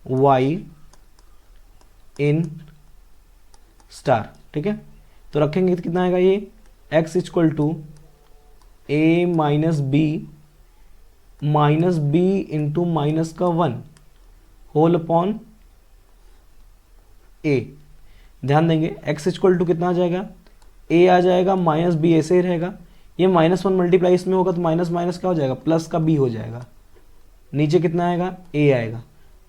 Speaker 1: y इन स्टार, ठीक है। तो रखेंगे तो कितना आएगा, ये x equal to a minus b into minus का 1 होल अपॉन a। ध्यान देंगे x इक्वल टू कितना आ जाएगा, a आ जाएगा माइनस बी, ऐसे ही रहेगा, ये -1 मल्टीप्लाई इसमें होगा तो माइनस माइनस क्या हो जाएगा, प्लस का b हो जाएगा, नीचे कितना आएगा, a आएगा,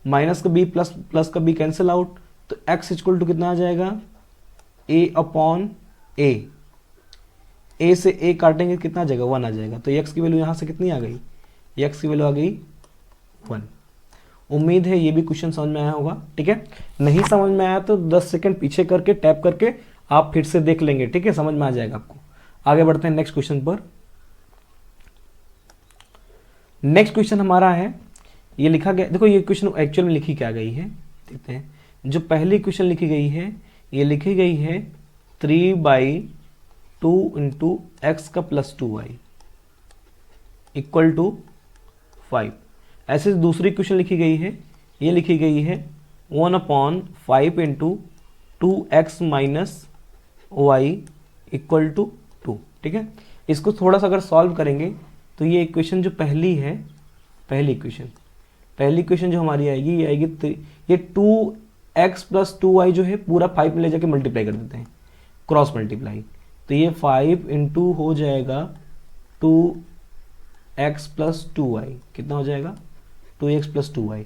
Speaker 1: माइनस का b प्लस का b कैंसिल आउट, तो x इक्वल टू कितना आ जाएगा, a अपॉन a। ए से ए काटेंगे कितना आ जाएगा 1 आ जाएगा। तो एक्स की वैल्यू यहाँ से कितनी आ गई, एक्स की वैल्यू आ गई 1। उम्मीद है ये भी क्वेश्चन समझ में आया होगा। ठीक है, नहीं समझ में आया तो 10 सेकंड पीछे करके टैप करके आप फिर से देख लेंगे। ठीक है, समझ में आ जाएगा आपको। आगे बढ़ते हैं नेक्स्ट क्वेश्चन पर। नेक्स्ट क्वेश्चन हमारा है, ये लिखा गया, देखो ये क्वेश्चन एक्चुअल में लिखी क्या गई है देखते हैं। जो पहली क्वेश्चन लिखी गई है, ये लिखी गई है 3/2 इंटू एक्स का प्लस 2y इक्वल टू 5। ऐसे दूसरी क्वेश्चन लिखी गई है, ये लिखी गई है 1/5 into 2x minus y equal to 2। ठीक है, इसको थोड़ा सा अगर सॉल्व करेंगे तो ये इक्वेशन जो पहली है, पहली इक्वेशन जो हमारी आएगी, ये आएगी ये 2x प्लस 2y जो है पूरा 5 में ले जाके मल्टीप्लाई कर देते हैं, क्रॉस मल्टीप्लाई। तो ये 5 इंटू हो जाएगा 2x प्लस 2y, कितना हो जाएगा 2x प्लस 2y।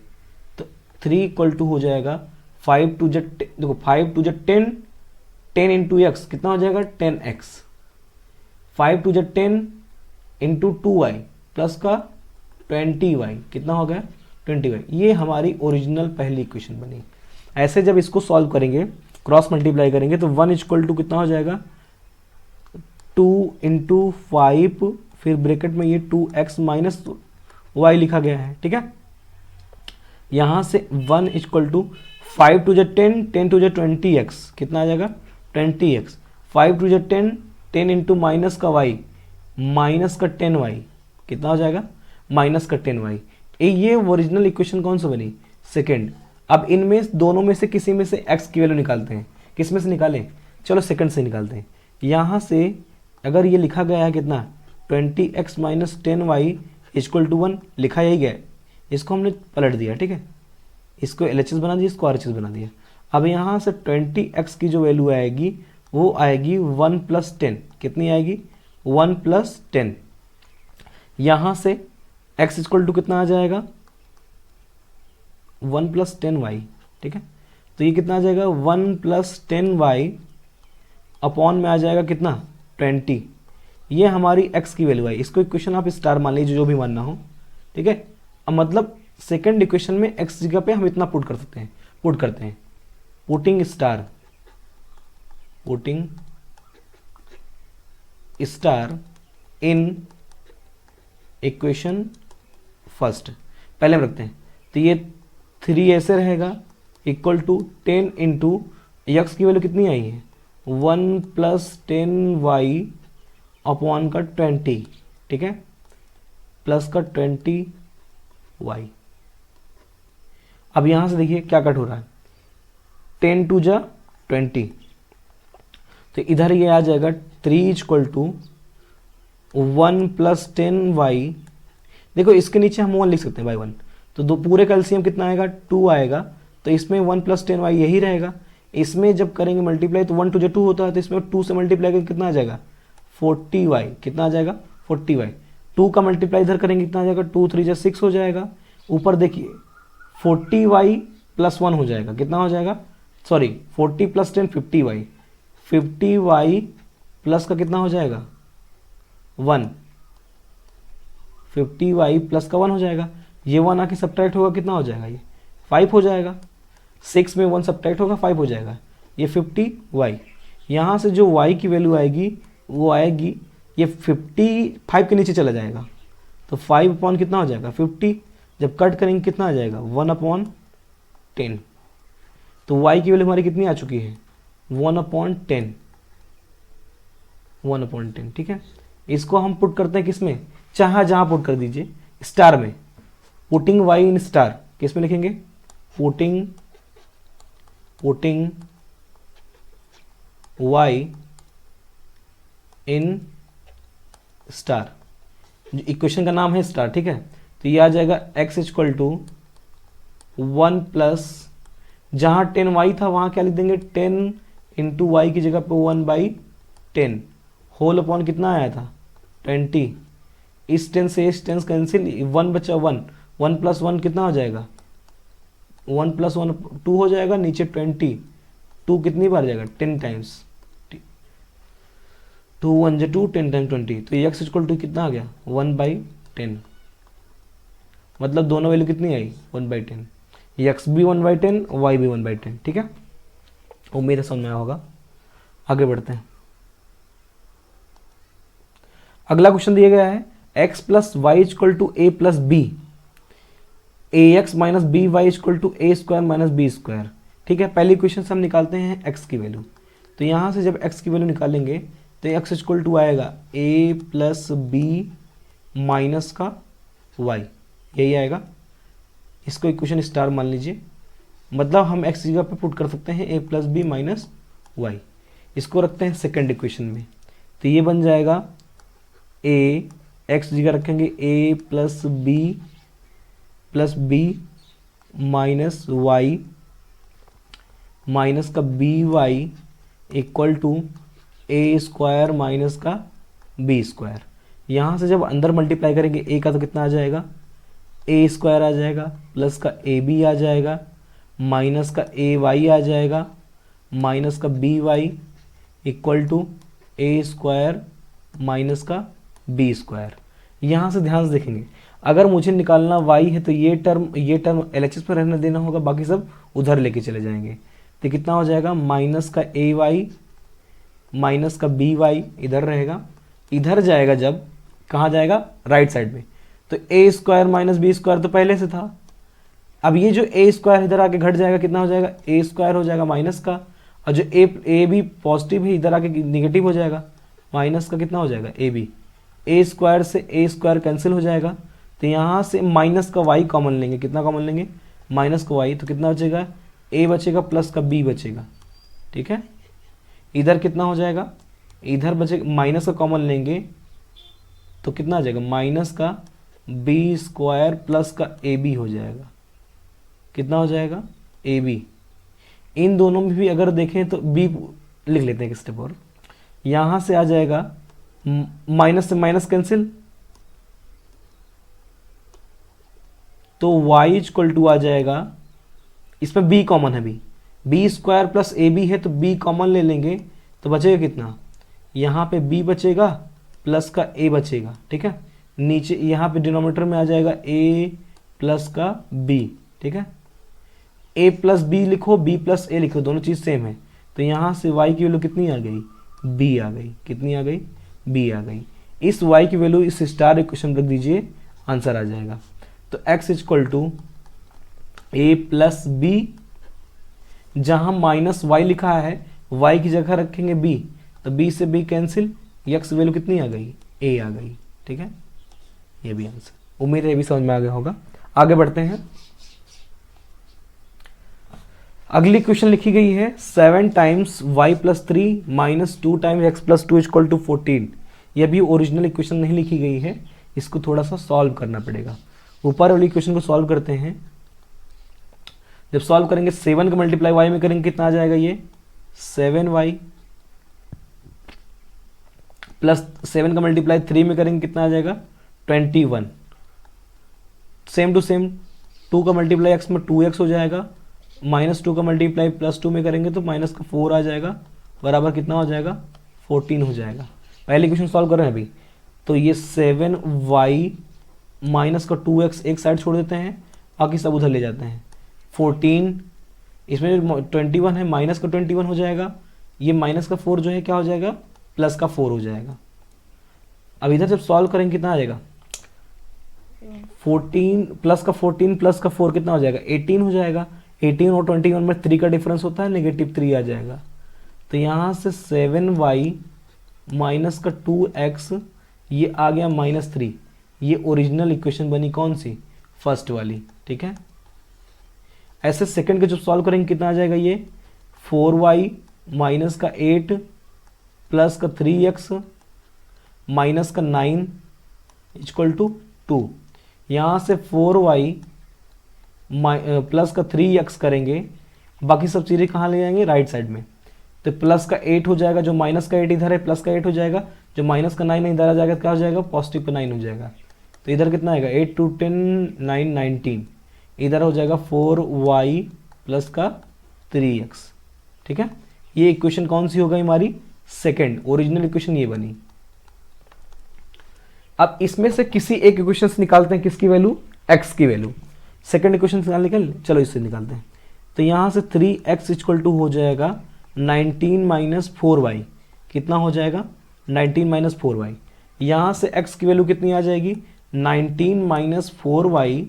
Speaker 1: तो 3 इक्वल टू हो जाएगा 5 टू जट, देखो 5 टू जट 10, 10 इंटू एक्स कितना हो जाएगा 10x, 5 to Jatt 10 into 2y plus का 20y कितना हो गया 20y। ये हमारी ओरिजिनल पहली इक्वेशन बनी। ऐसे जब इसको सॉल्व करेंगे, क्रॉस मल्टीप्लाई करेंगे, तो 1 इक्वल टू कितना हो जाएगा 2 इंटू 5, फिर ब्रैकेट में ये 2x माइनस y लिखा गया है। ठीक है, यहां से 1 इक्वल टू 5 टू जै 10, 10 टू जै 20x कितना आ जाएगा 20x, 5 टू जै 10, 10 इंटू माइनस का y, माइनस का 10y कितना हो जाएगा माइनस का 10y। ये ओरिजिनल इक्वेशन कौन सा बनी, सेकंड। अब इनमें दोनों में से किसी में से x की वैल्यू निकालते हैं, किस में से निकालें, चलो सेकंड से निकालते हैं। यहाँ से अगर ये लिखा गया है कितना 20x minus 10y equal to 1 लिखा यही गया, इसको हमने पलट दिया। ठीक है, इसको LHS बना दिया, इसको RHS बना दिया। अब यहाँ से 20x की जो वैल्यू आएगी वो आएगी 1 प्लस 10, कितनी आएगी 1 प्लस 10। यहाँ से x इक्वल टू कितना आ जाएगा 1 प्लस 10y। ठीक है, तो ये कितना आ जाएगा 1 प्लस 10y अपॉन में आ जाएगा कितना 20। ये हमारी x की वैल्यू है। इसको इक्वेशन आप स्टार मान लीजिए, जो भी मानना हो। ठीक है, अब मतलब सेकंड इक्वेशन में x जगह पे हम इतना पुट कर सकते हैं, पुट करते हैं, putting star in equation first, पहले हम रखते हैं। तो ये 3 ऐसे रहेगा इक्वल टू 10 इंटू एक्स की वैल्यू कितनी आई है 1 प्लस 10y अपॉन का 20। ठीक है, प्लस का 20y। अब यहां से देखिए क्या कट हो रहा है, 10 टू जा 20, तो इधर ये आ जाएगा 3 इक्वल टू 1 प्लस 10y। देखो इसके नीचे हम 1 लिख सकते हैं बाई 1, तो दो पूरे का एलसीएम कितना आएगा 2 आएगा। तो इसमें 1 प्लस 10y यही रहेगा। इसमें जब करेंगे मल्टीप्लाई तो 1 टू जो 2 होता है, तो इसमें 2 से मल्टीप्लाई करके कितना आ जाएगा 40y, कितना आ जाएगा 40y। 2 का मल्टीप्लाई इधर करेंगे कितना आ जाएगा 2 3 जा 6 हो जाएगा। ऊपर देखिए 40y प्लस 1 हो जाएगा, कितना हो जाएगा, sorry 40 plus 10 50y, 50y plus का कितना हो जाएगा 1, 50y प्लस का 1 हो जाएगा। ये 1 आके सब्ट्रैक्ट होगा, कितना हो जाएगा ये 5 हो जाएगा। 6 में 1 सब्ट्रैक्ट होगा 5 हो जाएगा, ये 50y। यहाँ से जो y की वैल्यू आएगी वो आएगी, ये 55 के नीचे चला जाएगा, तो 5 अपॉन कितना हो जाएगा 50। जब कट करेंगे कितना आ जाएगा 1 अपॉन 10। तो y की वैल्यू हमारी कितनी आ चुकी है 1 अपॉन 10, 1 अपॉन 10। ठीक है, इसको हम पुट करते हैं किसमें, चाहे जहां पुट कर दीजिए, स्टार में। पुटिंग y इन स्टार, किस में लिखेंगे पुटिंग y इन स्टार, जो इक्वेशन का नाम है स्टार। ठीक है, तो ये आ जाएगा x इक्वल टू 1 प्लस, जहां 10y था वहां क्या लिख देंगे 10 इंटू वाई की जगह पे 1/10 होल अपॉन कितना आया था 20। इस 10 से इस 10 कैंसिल, 1 बचा 1, 1 प्लस 1 कितना हो जाएगा 1 प्लस 1 2 हो जाएगा, नीचे 20, 2 कितनी बार जाएगा 10 टाइम्स। 2 1 2 10 टाइम 20, तो एक्स इक्वल टू कितना आ गया 1/10, मतलब दोनों वैल्यू कितनी आई 1/10, एक्स भी 1/10 वाई भी 1/10। ठीक है, उम्मीद है समझ में आया होगा। आगे बढ़ते हैं। अगला क्वेश्चन दिया गया है x plus y equal to A plus b, a x minus b Y equal to A square minus b square. ठीक है, पहली क्वेश्चन से हम निकालते हैं x की वैल्यू। तो यहाँ से जब x की वैल्यू निकालेंगे तो x इक्वल टू आएगा a प्लस बी माइनस का y, यही आएगा। इसको इक्वेशन स्टार मान लीजिए, मतलब हम x जगह पे पुट कर सकते हैं a plus B minus y. इसको रखते हैं सेकेंड इक्वेशन में, तो ये बन जाएगा a, x जगह रखेंगे a plus B minus Y minus का B Y equal to A square minus का बी स्क्वायर। यहाँ से जब अंदर मल्टीप्लाई करेंगे a का तो कितना आ जाएगा ए स्क्वायर आ जाएगा, प्लस का ए बी आ जाएगा, माइनस का ए वाई आ जाएगा, माइनस का B Y equal to A square minus का बी स्क्वायर। यहाँ से ध्यान से देखेंगे, अगर मुझे निकालना y है तो ये टर्म LHS पर रहने देना होगा, बाकी सब उधर लेके चले जाएंगे। तो कितना हो जाएगा माइनस का ए वाई माइनस का बी वाई इधर रहेगा, इधर जाएगा जब कहाँ जाएगा राइट साइड में, तो ए स्क्वायर माइनस बी स्क्वायर तो पहले से था। अब ये जो ए स्क्वायर इधर आके घट जाएगा, कितना हो जाएगा ए स्क्वायर हो जाएगा माइनस का, और जो ए बी पॉजिटिव है इधर आके निगेटिव हो जाएगा, माइनस का कितना हो जाएगा ए बी, ए स्क्वायर से ए स्क्वायर कैंसिल हो जाएगा। तो यहाँ से माइनस का वाई कॉमन लेंगे, कितना कॉमन लेंगे माइनस का वाई, तो कितना बचेगा ए बचेगा प्लस का बी बचेगा। ठीक है, इधर कितना हो जाएगा, इधर बचेगा माइनस का कॉमन लेंगे तो कितना आ जाएगा माइनस का बी स्क्वायर प्लस का ए बी हो जाएगा, कितना हो जाएगा ए बी। इन दोनों में भी अगर देखें तो बी लिख लेते हैं एक स्टेप और, यहाँ से आ जाएगा माइनस से माइनस कैंसिल, तो y इक्वल टू आ जाएगा, इसमें b कॉमन है, b square plus a b है तो b कॉमन ले लेंगे तो बचेगा कितना, यहाँ पे b बचेगा प्लस का a बचेगा। ठीक है, नीचे यहाँ पे डिनोमिनेटर में आ जाएगा a प्लस का b। ठीक है, a प्लस बी लिखो b प्लस a लिखो, दोनों चीज़ सेम है। तो यहाँ से y की वैल्यू कितनी आ गई b आ गई, कितनी आ गई b आ गई। इस y की वैल्यू इस स्टार इक्वेशन रख दीजिए, आंसर आ जाएगा। तो x equal to A plus b, जहाँ माइनस वाई लिखा है y की जगह रखेंगे b, तो b से b कैंसिल, x वैल्यू कितनी आ गई a आ गई। ठीक है, ये भी आंसर, उम्मीद है ये भी समझ में आ गया होगा। आगे बढ़ते हैं। अगली क्वेश्चन लिखी गई है 7 times y plus 3 minus 2 times x plus 2 equal to 14। यह भी ओरिजिनल इक्वेशन नहीं लिखी गई है, इसको थोड़ा सा सॉल्व करना पड़ेगा। ऊपर वाली इक्वेशन को सॉल्व करते हैं। जब सॉल्व करेंगे 7 का मल्टीप्लाई y में करेंगे कितना आ जाएगा, ये 7y प्लस 7 का मल्टीप्लाई 3 में करेंगे कितना आ जाएगा 21। सेम टू सेम 2 का मल्टीप्लाई x में 2x हो जाएगा, माइनस 2 का मल्टीप्लाई प्लस 2 में करेंगे तो माइनस का 4 आ जाएगा, बराबर कितना हो जाएगा 14 हो जाएगा। पहले इक्वेशन सॉल्व कर रहे हैं अभी, तो ये 7y माइनस का 2x एक साइड छोड़ देते हैं, बाकी सब उधर ले जाते हैं। 14 इसमें 21 है, माइनस का 21 हो जाएगा, ये माइनस का 4 जो है क्या हो जाएगा प्लस का 4 हो जाएगा। अब इधर जब सॉल्व करेंगे कितना आ जाएगा 14 प्लस का 14 प्लस का 4 कितना हो जाएगा 18 हो जाएगा। 18 और 21 में 3 का डिफरेंस होता है, नेगेटिव 3 आ जाएगा। तो यहाँ से 7y माइनस का 2x, ये आ गया -3। ये ओरिजिनल इक्वेशन बनी कौन सी, फर्स्ट वाली। ठीक है, ऐसे सेकंड के जब सॉल्व करेंगे कितना आ जाएगा, ये 4y माइनस का 8 प्लस का 3x माइनस का 9 इक्वल टू 2। यहाँ से 4y प्लस का 3x करेंगे, बाकी सब चीज़ें कहाँ ले जाएंगे राइट साइड में। तो प्लस का 8 हो जाएगा, जो माइनस का 8 इधर है प्लस का 8 हो जाएगा, जो माइनस का 9 इधर आ जाएगा क्या हो जाएगा पॉजिटिव का 9 हो जाएगा। तो इधर कितना आएगा 8 2 10 9 19, इधर हो जाएगा 4y प्लस का 3x। ठीक है, ये इक्वेशन कौन सी हो गई हमारी सेकेंड, ओरिजिनल इक्वेशन ये बनी। अब इसमें से किसी एक इक्वेशन से निकालते हैं किसकी वैल्यू, x की वैल्यू। सेकेंड इक्वेशन से निकाल, चलो इससे निकालते हैं। तो यहाँ से 3x इक्वल टू हो जाएगा 19 माइनस 4y, कितना हो जाएगा 19 माइनस 4y। यहाँ से x की वैल्यू कितनी आ जाएगी 19 माइनस 4y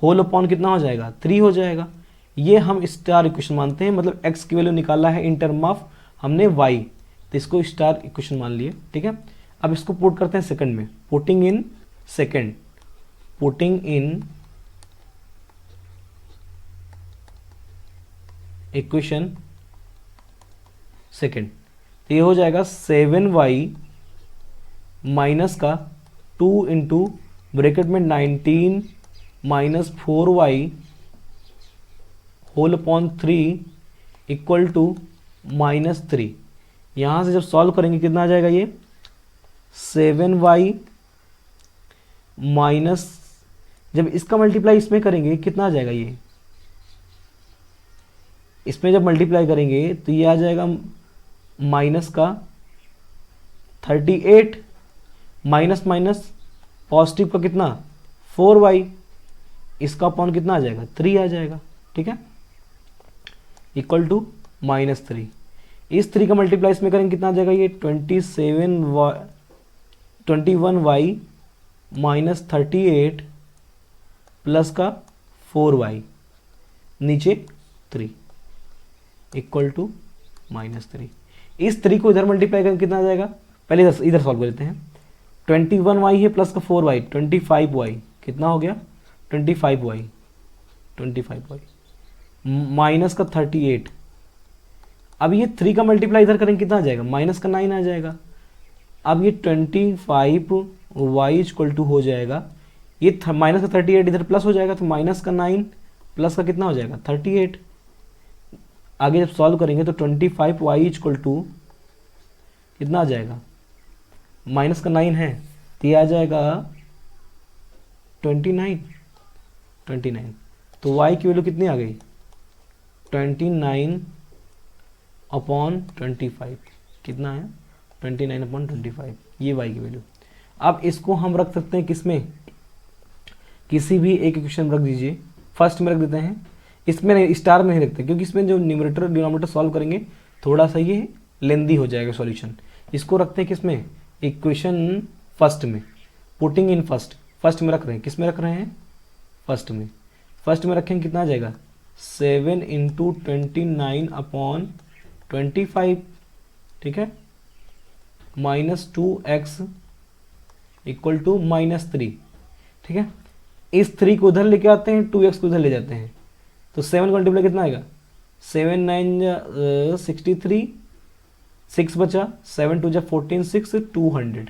Speaker 1: होल अपॉन कितना हो जाएगा 3 हो जाएगा। ये हम स्टार इक्वेशन मानते हैं, मतलब x की वैल्यू निकाला है इन टर्म ऑफ हमने y, तो इसको स्टार इक्वेशन मान लिए, ठीक है। अब इसको पुट करते हैं सेकंड में, putting in second, putting in equation second, तो ये हो जाएगा 7y माइनस का 2 इंटू ब्रैकेट में 19 minus 4y whole upon 3 equal to -3। यहाँ से जब सॉल्व करेंगे कितना आ जाएगा ये 7y माइनस, जब इसका मल्टीप्लाई इसमें करेंगे कितना आ जाएगा ये, इसमें जब मल्टीप्लाई करेंगे तो ये आ जाएगा माइनस का 38 माइनस माइनस पॉजिटिव का कितना 4y, इसका अपॉन कितना आ जाएगा 3 आ जाएगा, ठीक है, इक्वल टू -3। इस 3 का मल्टीप्लाई इसमें करेंगे कितना आ जाएगा ये 21y माइनस 38 प्लस का 4y नीचे 3 इक्वल टू -3। इस 3 को इधर मल्टीप्लाई करेंगे कितना आ जाएगा, पहले इधर सॉल्व कर लेते हैं। 21y है प्लस का 4y 25y, कितना हो गया 25y माइनस का 38। अब ये 3 का मल्टीप्लाई इधर करेंगे कितना आ जाएगा माइनस का 9 आ जाएगा। अब ये 25y इक्वल टू हो जाएगा, ये माइनस का 38 इधर प्लस हो जाएगा, तो माइनस का 9 प्लस का कितना हो जाएगा 38। आगे जब सॉल्व करेंगे तो 25y इक्वल टू कितना आ जाएगा, माइनस का 9 है तो ये आ जाएगा 29। तो y की वैल्यू कितनी आ गई 29 अपॉन 25, कितना है 29 अपॉन 25, ये y की वैल्यू। अब इसको हम रख सकते हैं किसमें, किसी भी एक इक्वेशन रख दीजिए, फर्स्ट में रख देते हैं, इसमें नहीं, स्टार में नहीं रखते क्योंकि इसमें जो न्यूमरेटर डिनोमिनेटर सॉल्व करेंगे थोड़ा सा ये लेंदी हो जाएगा सॉल्यूशन। इसको रखते हैं किसमें, इक्वेशन फर्स्ट में, पुटिंग इन फर्स्ट में रख रहे हैं, किस में रख रहे हैं फर्स्ट में रखेंगे कितना आ जाएगा 7 इंटू 29 अपॉन 25, ठीक है, -2x इक्वल टू -3, ठीक है। इस 3 को उधर लेके आते हैं, 2x को उधर ले जाते हैं, तो 7 का मल्टीप्लाई कितना आएगा 7 9 63, 6 बचा, 7 2 14 6 200,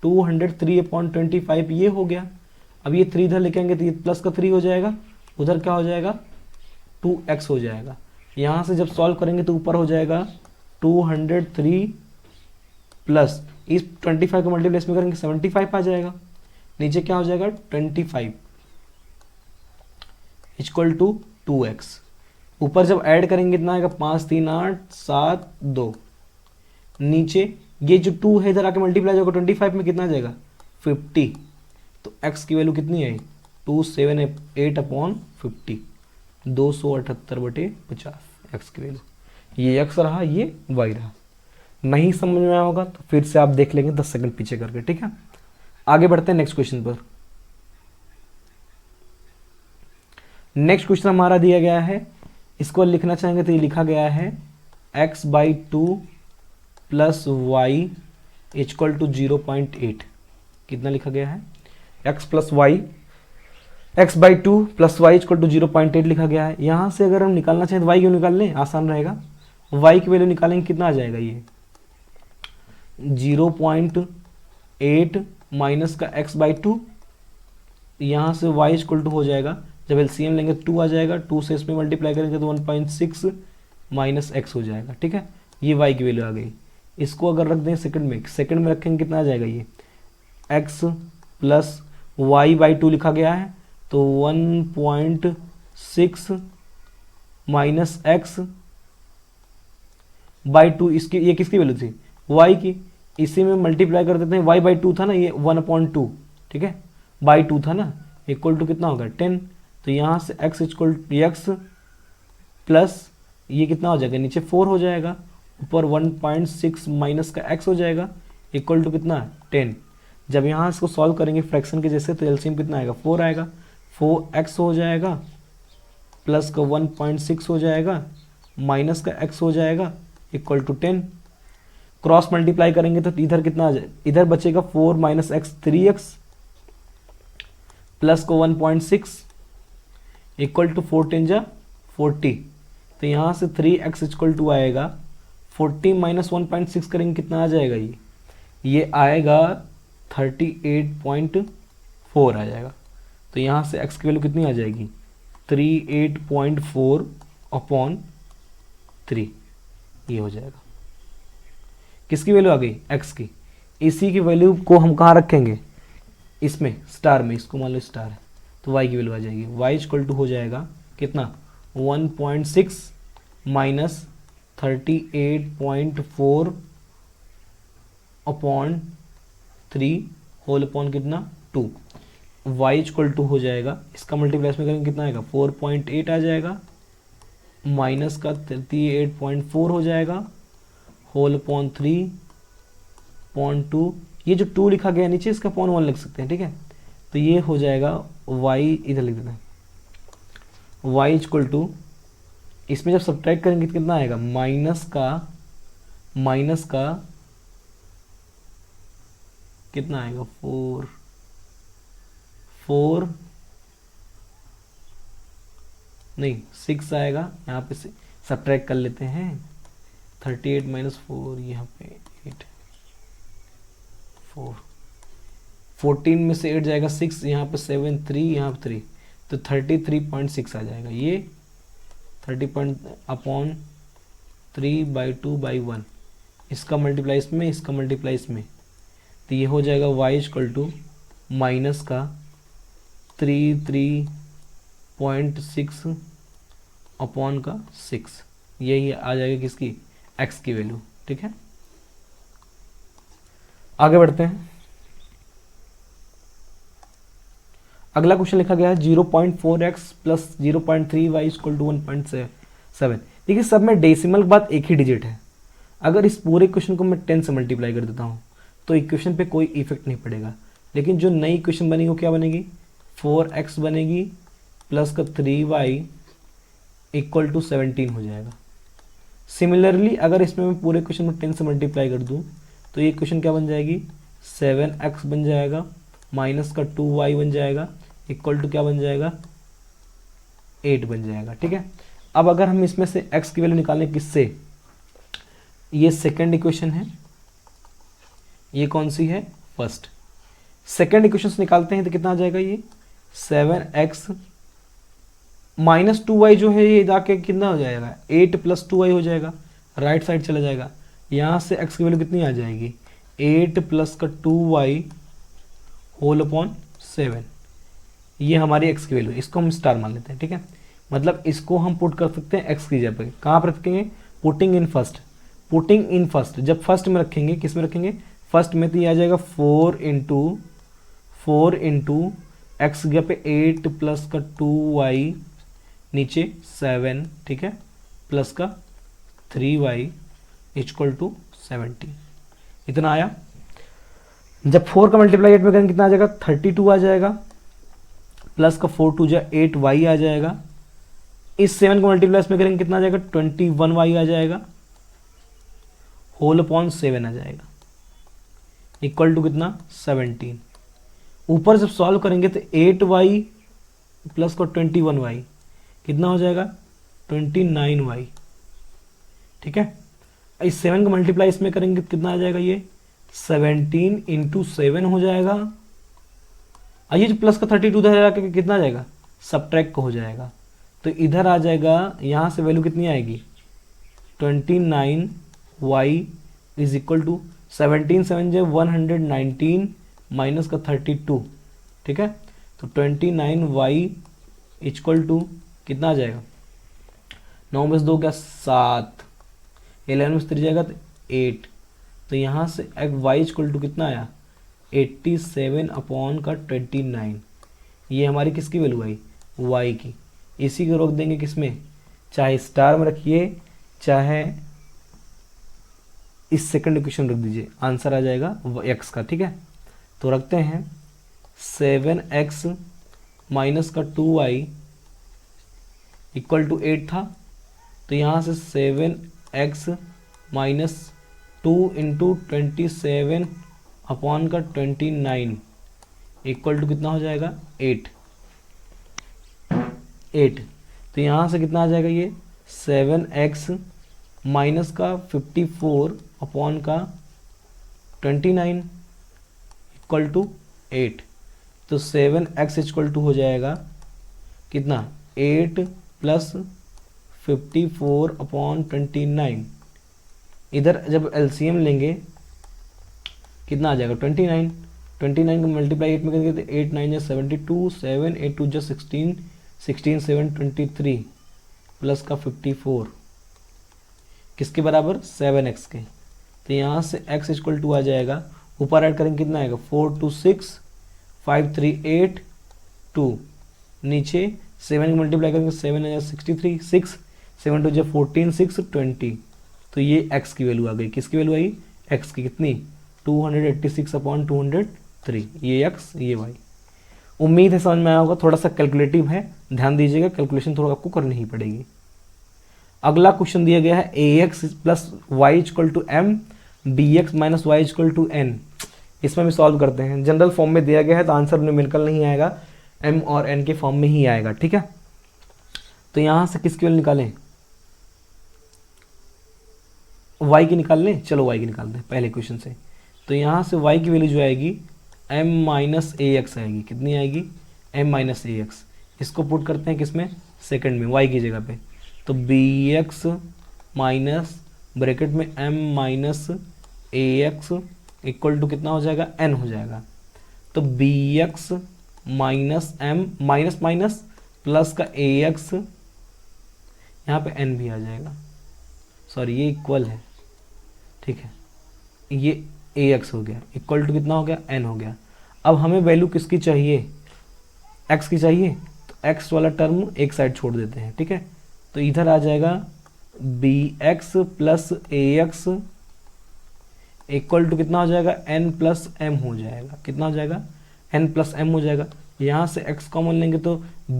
Speaker 1: 203 अपॉन 25 ये हो गया। अब ये 3 इधर लेके आएंगे तो ये प्लस का 3 हो जाएगा, उधर क्या हो जाएगा 2x हो जाएगा। यहाँ से जब सॉल्व करेंगे तो ऊपर हो जाएगा 203 प्लस इस 25 को मल्टीप्लाई इसमें करेंगे 75 आ जाएगा, नीचे क्या हो जाएगा 25 इक्वल टू 2x। ऊपर जब ऐड करेंगे कितना आएगा 5 3 8 7 2, नीचे ये जो 2 है इधर आके मल्टीप्लाई जाएगा 25 में कितना आ जाएगा 50, तो x की वैल्यू कितनी आई 278 अपॉन 50, 278/50 x की वैल्यू। ये x रहा, ये y रहा। नहीं समझ में आया होगा तो फिर से आप देख लेंगे 10 सेकंड पीछे करके, ठीक है। आगे बढ़ते हैं नेक्स्ट क्वेश्चन पर। नेक्स्ट क्वेश्चन हमारा दिया गया है, इसको लिखना चाहेंगे तो ये लिखा गया है x/2 plus y equal to 0.8। कितना लिखा गया है x by 2 plus y equal to 0.8 लिखा गया है। यहाँ से अगर हम निकालना चाहें तो y क्यों निकाल लें, आसान रहेगा। y की वैल्यू निकालेंगे कितना आ जाएगा ये 0.8 माइनस का x/2, यहाँ से y इक्वल टू हो जाएगा, जब एलसीएम लेंगे 2 आ जाएगा, 2 से इसमें मल्टीप्लाई करेंगे तो 1.6 माइनस x हो जाएगा, ठीक है। ये y की वैल्यू आ गई। इसको अगर रख दें सेकंड में रखेंगे कितना आ जाएगा ये x प्लस y/2 लिखा गया है, तो 1.6 माइनस x बाई टू, इसकी ये किसकी वैल्यू थी, y की, इसी में मल्टीप्लाई कर देते हैं, y बाई टू था ना, ये 1/2, ठीक है, बाई टू था ना, इक्वल टू कितना होगा 10। तो यहाँ से x equal to x plus ये कितना हो जाएगा, नीचे 4 हो जाएगा, ऊपर 1.6 माइनस का x हो जाएगा, इक्वल टू कितना 10। जब यहाँ इसको सॉल्व करेंगे फ्रैक्शन के जैसे, तो एलसीएम कितना आएगा 4 आएगा, 4x हो जाएगा प्लस का 1.6 हो जाएगा माइनस का x हो जाएगा इक्वल टू 10। क्रॉस मल्टीप्लाई करेंगे तो इधर कितना आ जाए, इधर बचेगा 4 माइनस एक्स 3x प्लस को 1.6 इक्वल टू 4 10 जा 40। तो यहाँ से 3x इक्वल टू आएगा 40 माइनस 1.6 करेंगे कितना आ जाएगा, ये आएगा 38.4 आ जाएगा। तो यहाँ से x की वैल्यू कितनी आ जाएगी 38.4 अपॉन 3, ये हो जाएगा। किसकी वैल्यू आ गई, x की। इसी की वैल्यू को हम कहाँ रखेंगे, इसमें स्टार में, इसको मान लो स्टार है, तो y की वैल्यू आ जाएगी, y इक्वल टू हो जाएगा कितना 1.6 माइनस 38.4 अपॉन 3 होल अपॉन कितना 2, y इक्वल टू हो जाएगा, इसका मल्टीप्लाई में करेंगे कितना आएगा 4.8 आ जाएगा, माइनस का 38.4 हो जाएगा, होल अपॉन 3.2, ये जो 2 लिखा गया नीचे इसका अपॉन 1 लिख सकते हैं, ठीक है। तो ये हो जाएगा y, इधर लिख देना है, y इक्वल टू, इसमें जब सब्ट्रैक्ट करेंगे तो कितना आएगा माइनस का कितना आएगा 4 नहीं 6 आएगा, यहाँ पे सब्ट्रैक्ट कर लेते हैं, 38 माइनस 4 यहाँ पे 8 4, 14 में से 8 जाएगा 6, यहाँ पे 7 3 यहाँ पे 3, तो 33.6 आ जाएगा, ये 30 अपॉन 3/2/1, इसका मल्टीप्लाई इसमें, इसका मल्टीप्लाई इसमें, तो ये हो जाएगा y इक्वल टू माइनस का 33.6 अपॉन का 6, यही आ जाएगा किसकी x की वैल्यू, ठीक है। आगे बढ़ते हैं, अगला क्वेश्चन लिखा गया है 0.4x plus 0.3y equal to 1.7। देखिए सब में डेसिमल के बाद एक ही डिजिट है, अगर इस पूरे क्वेश्चन को मैं 10 से मल्टीप्लाई कर देता हूँ तो इक्वेशन पे कोई इफेक्ट नहीं पड़ेगा, लेकिन जो नई इक्वेशन बनेगी वो क्या बनेगी 4x बनेगी प्लस का 3y इक्वल टू 17 हो जाएगा। सिमिलरली अगर इसमें मैं पूरे क्वेश्चन में 10 से मल्टीप्लाई कर दूँ तो ये क्वेश्चन क्या बन जाएगी 7x बन जाएगा माइनस का 2y बन जाएगा इक्वल टू क्या बन जाएगा 8 बन जाएगा, ठीक है। अब अगर हम इसमें से x की वैल्यू निकालें किससे, ये सेकंड इक्वेशन है, ये कौन सी है फर्स्ट, सेकंड इक्वेशन से निकालते हैं तो कितना आ जाएगा, ये 7x माइनस 2y जो है ये जाके कितना हो जाएगा 8 प्लस 2y हो जाएगा, राइट साइड चला जाएगा, यहाँ से x की वैल्यू कितनी आ जाएगी 8 प्लस का 2y होल अपॉन 7, ये हमारी x की वैल्यू, इसको हम स्टार मान लेते हैं, ठीक है। मतलब इसको हम पुट कर सकते हैं x की जगह पर, कहाँ पर रखेंगे पुटिंग इन फर्स्ट, जब फर्स्ट में रखेंगे, किस में रखेंगे फर्स्ट में, तो ये आ जाएगा 4 इंटू एक्स जगह पे 8 प्लस का 2y नीचे 7, ठीक है, प्लस का 3y इक्वल टू 17, इतना आया। जब 4 का मल्टीप्लाई 8 में करेंगे कितना आ जाएगा 32 आ जाएगा, प्लस का 4 2 जा 8y आ जाएगा, इस 7 को मल्टीप्लाई में करेंगे कितना आ जाएगा 21y आ जाएगा, होल अपॉन 7 आ जाएगा इक्वल टू कितना 17। ऊपर जब सॉल्व करेंगे तो 8y प्लस का 21y कितना हो जाएगा 29y, ठीक है। इस 7 का मल्टीप्लाई इसमें करेंगे कितना आ जाएगा, ये 17 इंटू 7 हो जाएगा, ये जो प्लस का 32 उधर आके कितना आ जाएगा सब्ट्रैक्ट हो जाएगा, तो इधर आ जाएगा, यहाँ से वैल्यू कितनी आएगी 29y इज इक्वल टू 17 7 जो 119 माइनस का 32, ठीक है। तो 29y इक्वल टू कितना आ जाएगा 9 में से 2 क्या 7, 11 में से 3 जाएगा तो 8, तो यहाँ से वाई इक्वल टू कितना आया 87/29। ये हमारी किसकी वैल्यू आई वाई की। इसी को रोक देंगे किसमें, चाहे स्टार में रखिए चाहे इस सेकंड इक्वेशन रख दीजिए, आंसर आ जाएगा एक्स का। ठीक है, तो रखते हैं 7x माइनस का 2y इक्वल टू 8 था, तो यहाँ से 7x minus 2 into 27/29 equal to कितना हो जाएगा 8। तो यहाँ से कितना आ जाएगा ये 7x माइनस का 54/29 इक्वल टू 8। तो 7x इक्वल टू हो जाएगा कितना 8 प्लस 54/29। इधर जब एलसीएम लेंगे कितना आ जाएगा 29 को मल्टीप्लाई 8 में करेंगे तो 8 9 72, 7 8 2 16, 16 7 23 प्लस का 54 किसके बराबर 7x के। तो यहाँ से x इक्वल टू आ जाएगा, ऊपर ऐड करेंगे कितना आएगा 4 2 6 5 3 8 2, नीचे 7 को मल्टीप्लाई करेंगे 7 63, 6 7 2 14 6 20। तो ये x की वैल्यू आ गई, किसकी वैल्यू आई x की कितनी 286/203। ये x ये y। उम्मीद है समझ में आया होगा, थोड़ा सा कैलकुलेटिव है, ध्यान दीजिएगा, कैलकुलेशन थोड़ा आपको करनी ही पड़ेगी। अगला क्वेश्चन दिया गया है ax plus y equal to m bx minus y equal to n। इसमें भी सॉल्व करते हैं, जनरल फॉर्म में दिया गया है तो आंसर न्यूमेरिकल नहीं आएगा, m और n के फॉर्म में ही आएगा। ठीक है, तो यहाँ से किसकी वैल्यू निकालें y की निकाल लें, चलो y की निकालते हैं पहले क्वेश्चन से। तो यहाँ से y की वैल्यू जो आएगी m माइनस ए एक्स आएगी, कितनी आएगी m माइनस ए एक्स। इसको पुट करते हैं किसमें सेकंड में y की जगह पे, तो bx माइनस ब्रैकेट में m minus a x equal to कितना हो जाएगा n हो जाएगा। तो bx minus m minus minus plus का ax, यहाँ पे n भी आ जाएगा, सॉरी ये इक्वल है, ठीक है, ये ax हो गया इक्वल टू कितना हो गया n हो गया। अब हमें वैल्यू किसकी चाहिए x की चाहिए, तो x वाला टर्म एक साइड छोड़ देते हैं। ठीक है, तो इधर आ जाएगा bx plus ax equal to कितना हो जाएगा n प्लस m हो जाएगा, कितना हो जाएगा n प्लस m हो जाएगा। यहाँ से x कॉमन लेंगे तो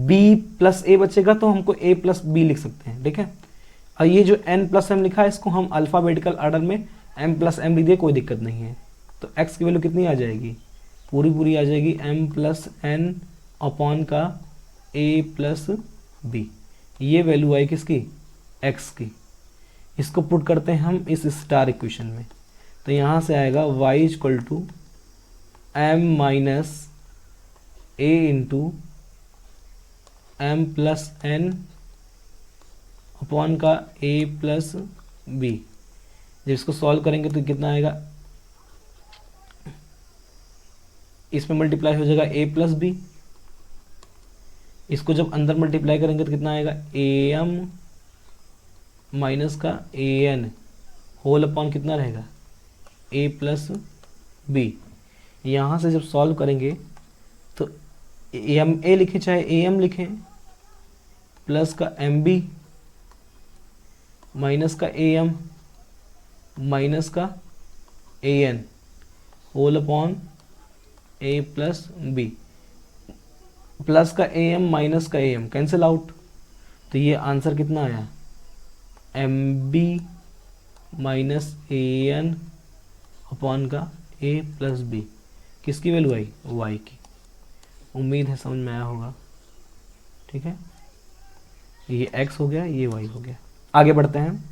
Speaker 1: b प्लस a बचेगा, तो हमको a प्लस b लिख सकते हैं। ठीक है, और ये जो n प्लस m लिखा है इसको हम अल्फ़ाबेटिकल ऑर्डर में m प्लस m लिख दिए, कोई दिक्कत नहीं है। तो x की वैल्यू कितनी आ जाएगी, पूरी आ जाएगी m प्लस n अपॉन का a प्लस b। ये वैल्यू आई किसकी x की। इसको पुट करते हैं हम इस स्टार इक्वेशन में, तो यहाँ से आएगा y equal to m minus a into m plus n upon का a प्लस b। जब इसको सॉल्व करेंगे तो कितना आएगा, इसमें मल्टीप्लाई हो जाएगा a प्लस b, इसको जब अंदर मल्टीप्लाई करेंगे तो कितना आएगा am माइनस का an होल अपॉन कितना रहेगा a प्लस b। यहाँ से जब सॉल्व करेंगे तो am a लिखें चाहे am लिखें प्लस का mb माइनस का am माइनस का an whole upon a plus b, plus का am माइनस का am कैंसिल आउट, तो ये आंसर कितना आया mb माइनस an अपॉन का a प्लस b। किसकी वैल्यू आई y की। उम्मीद है समझ में आया होगा। ठीक है, ये x हो गया, ये y हो गया। आगे बढ़ते हैं,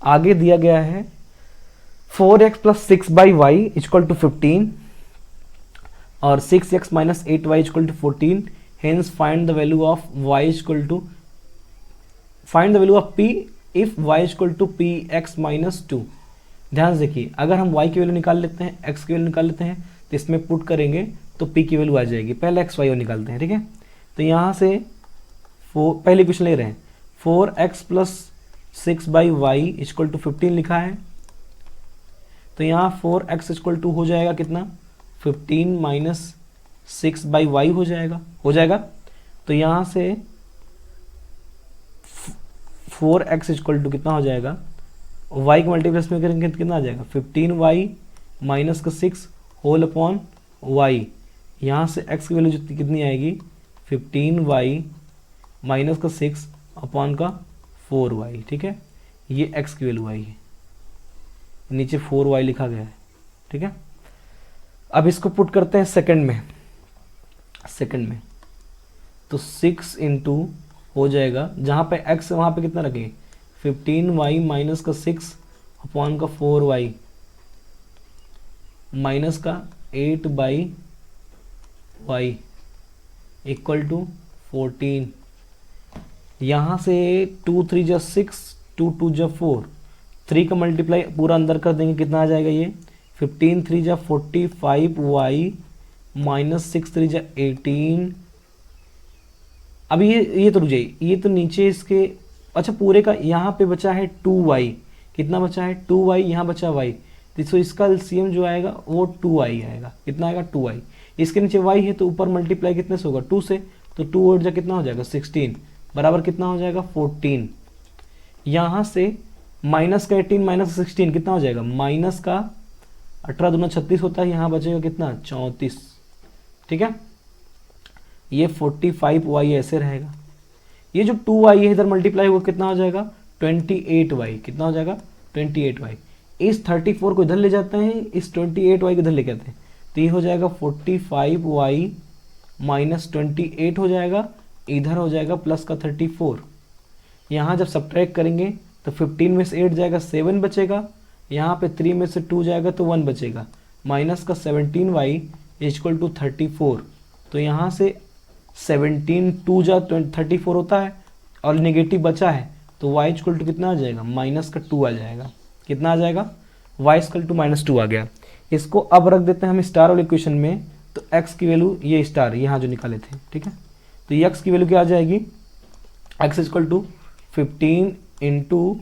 Speaker 1: आगे दिया गया है 4x plus 6/y equal to 15 और 6x minus 8y equal to 14। Hence find the value of y equal to find the value of p if y equal to px minus 2। ध्यान से देखिए, अगर हम y की वैल्यू निकाल लेते हैं, x की वैल्यू निकाल लेते हैं, तो इसमें पुट करेंगे तो p की वैल्यू आ जाएगी। पहले x y निकालते हैं। ठीक है, तो यहाँ से पहले क्वेश्चन ले रहे हैं 4x plus 6/y equal to 15 लिखा है, तो यहाँ 4x इक्वल टू हो जाएगा कितना, 15 माइनस 6/y हो जाएगा। तो यहाँ से 4x इक्वल टू कितना हो जाएगा, y के मल्टीप्लेस में करेंगे तो कितना आ जाएगा, 15y माइनस का 6 होल अपॉन y। यहाँ से x की वैल्यू कितनी आएगी, 15y माइनस का 6 अपॉन का 4y। ठीक है, ये x की वैल्यू आई है, नीचे 4y लिखा गया है। ठीक है, अब इसको पुट करते हैं सेकंड में, तो 6 इंटू हो जाएगा, जहाँ पे x वहाँ पे कितना रखेंगे, 15y माइनस का 6 अपॉन का 4y माइनस का 8/y इक्वल टू 14। यहाँ से 2 3 जा 6, 2 2 जा 4, 3 का मल्टीप्लाई पूरा अंदर कर देंगे, कितना आ जाएगा ये, 15 3 जा 45y माइनस 6 3 जा 18। अब ये तो रुक जाइए, ये तो नीचे इसके, अच्छा पूरे का यहाँ पे बचा है 2y, कितना बचा है 2y, यहाँ बचा y, तो इसका एलसीएम जो आएगा वो 2y आएगा, कितना आएगा 2y। इसके नीचे y है तो ऊपर मल्टीप्लाई कितने से होगा, 2 से, तो 2 और जा कितना हो जाएगा 16 बराबर कितना हो जाएगा 14। यहाँ से माइनस का 18 माइनस 16 कितना हो जाएगा, माइनस का 18 दूना 36 होता है, यहाँ बचेगा कितना 34। ठीक है, ये 45y ऐसे रहेगा, ये जो 2y है इधर मल्टीप्लाई होगा कितना हो जाएगा 28y, कितना हो जाएगा 28y। इस 34 को इधर ले जाते हैं, इस 28y को इधर लेके आते हैं, तो ये हो जाएगा 45y माइनस 28 हो जाएगा, इधर हो जाएगा प्लस का 34। यहाँ जब सब्ट्रैक्ट करेंगे तो 15 में से 8 जाएगा 7 बचेगा, यहाँ पे 3 में से 2 जाएगा तो 1 बचेगा, माइनस का 17y इक्वल टू 34। तो यहाँ से 17 2 जा 34 होता है और नेगेटिव बचा है, तो y इक्वल टू कितना आ जाएगा, माइनस का 2 आ जाएगा, कितना आ जाएगा, y इक्वल टू -2 आ गया। इसको अब रख देते हैं हम स्टार वाले इक्वेशन में, तो x की वैल्यू ये स्टार यहाँ जो निकाले थे। ठीक है, तो ये x की वैल्यू क्या आ जाएगी, x equal to 15 into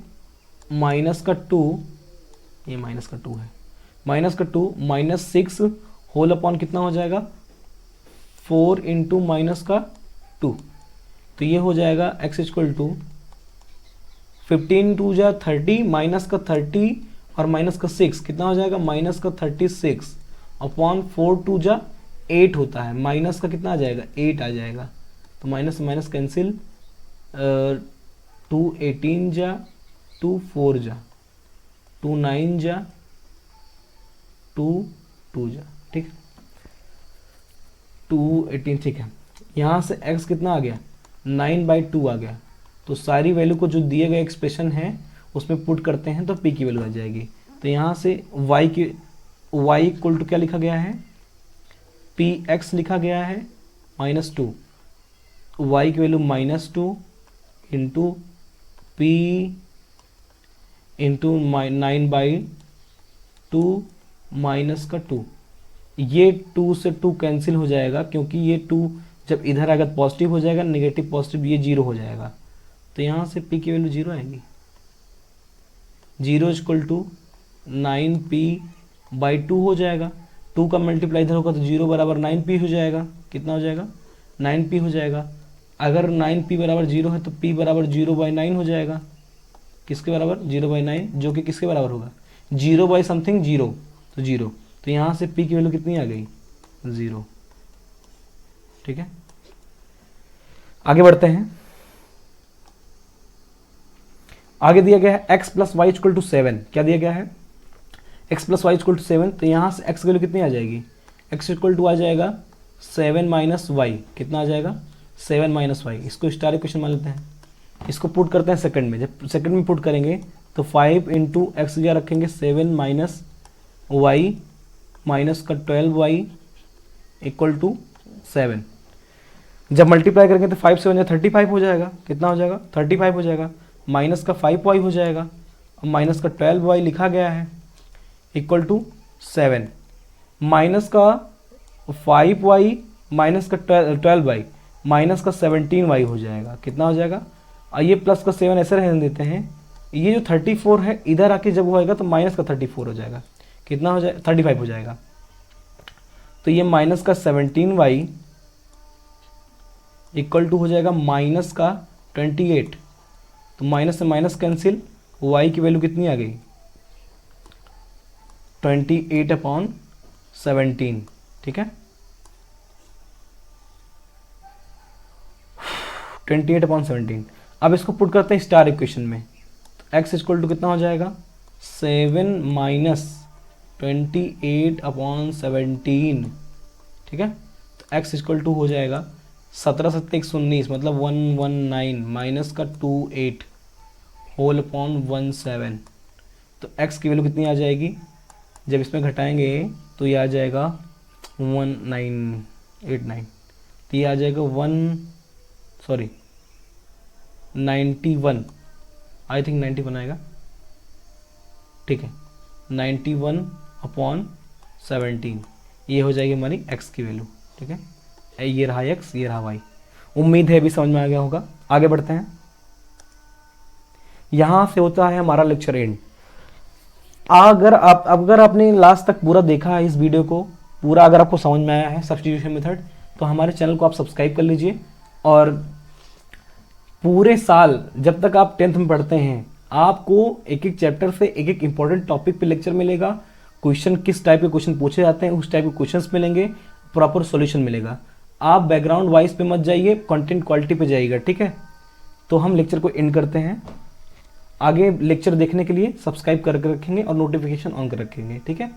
Speaker 1: minus का 2, ये माइनस का 2 है, माइनस का 2 माइनस 6 होल अपॉन कितना हो जाएगा 4 इंटू माइनस का 2, तो ये हो जाएगा x इक्वल टू 15 2 जा 30 माइनस का 30 और माइनस का 6 कितना हो जाएगा माइनस का 36 अपॉन 4 2 जा 8 होता है, माइनस का कितना आ जाएगा 8 आ जाएगा, तो माइनस माइनस कैंसिल, 2 18 जा 2 4 जा 2 9 जा 2 2 जा, ठीक 2 18, ठीक है। यहाँ से x कितना आ गया 9/2 आ गया, तो सारी वैल्यू को जो दिए गए एक्सप्रेशन है उसमें पुट करते हैं तो p की वैल्यू आ जाएगी। तो यहाँ से y इक्वल टू क्या लिखा गया है, px लिखा गया है -2, y की value -2 into p into 9/2 minus का 2, ये 2 से 2 कैंसिल हो जाएगा क्योंकि ये 2 जब इधर आएगा तो पॉजिटिव हो जाएगा, नेगेटिव पॉजिटिव ये 0 हो जाएगा, तो यहाँ से p की वैल्यू 0 आएगी। 0 इक्वल टू 9p/2 हो जाएगा, 2 का मल्टीप्लाई इधर होगा तो 0 बराबर 9p हो जाएगा, कितना हो जाएगा 9p हो जाएगा। अगर 9p बराबर 0 है तो p बराबर 0/9 हो जाएगा, किसके बराबर 0/9, जो कि किसके बराबर होगा 0/समथिंग 0, तो 0, तो यहाँ से p की वैल्यू कितनी आ गई 0। ठीक है, आगे बढ़ते हैं। आगे दिया गया है x plus y equal to 7, क्या दिया गया है x plus y equal to 7, तो यहाँ से x की वैल्यू कितनी आ जाएगी, x इक्वल टू आ जाएगा 7 माइनस वाई, कितना आ जाएगा 7 माइनस वाई। इसको स्टार इक्वेशन मान लेते हैं, इसको पुट करते हैं सेकंड में। जब सेकंड में पुट करेंगे तो 5 इंटू एक्स क्या रखेंगे 7 माइनस वाई माइनस का 12y इक्वल टू 7। जब मल्टीप्लाई करेंगे तो 5 से 35 हो जाएगा, कितना हो जाएगा 35 हो जाएगा, माइनस का 5y हो जाएगा, अब माइनस का 12y लिखा गया है इक्वल टू 7, माइनस का 5y माइनस का 12y माइनस का 17y हो जाएगा, कितना हो जाएगा। और ये प्लस का 7 ऐसे रहने देते हैं, ये जो 34 है इधर आके जब होएगा तो माइनस का 34 हो जाएगा, कितना हो जाएगा 35 हो जाएगा। तो ये माइनस का 17y इक्वल टू हो जाएगा माइनस का 28। तो माइनस से माइनस कैंसिल, y की वैल्यू कितनी आ गई 28/17, ठीक है 28/17। अब इसको पुट करते हैं स्टार इक्वेशन में, तो x इक्वल टू कितना हो जाएगा 7 माइनस 28/17, ठीक है। तो x इक्वल टू हो जाएगा 17×7=19 मतलब 119 माइनस का 28 होल अपॉन 17। तो x की वैल्यू कितनी आ जाएगी, जब इसमें घटाएंगे तो ये आ जाएगा 1989, तो ये आ जाएगा 91, आई थिंक 91 आएगा, ठीक है 91/17, ये हो जाएगी हमारी x की वैल्यू, ठीक है। ये रहा x, ये रहा y। उम्मीद है अभी समझ में आ गया होगा। आगे बढ़ते हैं, यहां से होता है हमारा लेक्चर एंड। अगर आपने लास्ट तक पूरा देखा है इस वीडियो को पूरा, अगर आपको समझ में आया है सब्स्टिट्यूशन मेथड, तो हमारे चैनल को आप सब्सक्राइब कर लीजिए। और पूरे साल जब तक आप 10th में पढ़ते हैं आपको एक एक चैप्टर से एक एक इंपॉर्टेंट टॉपिक पे लेक्चर मिलेगा, क्वेश्चन किस टाइप के क्वेश्चन पूछे जाते हैं उस टाइप के क्वेश्चंस मिलेंगे, प्रॉपर सॉल्यूशन मिलेगा। आप बैकग्राउंड वाइज पे मत जाइए, कंटेंट क्वालिटी पे जाइएगा, ठीक है। तो हम लेक्चर को एंड करते हैं। आगे लेक्चर देखने के लिए सब्सक्राइब करके रखेंगे और नोटिफिकेशन ऑन कर रखेंगे, ठीक है।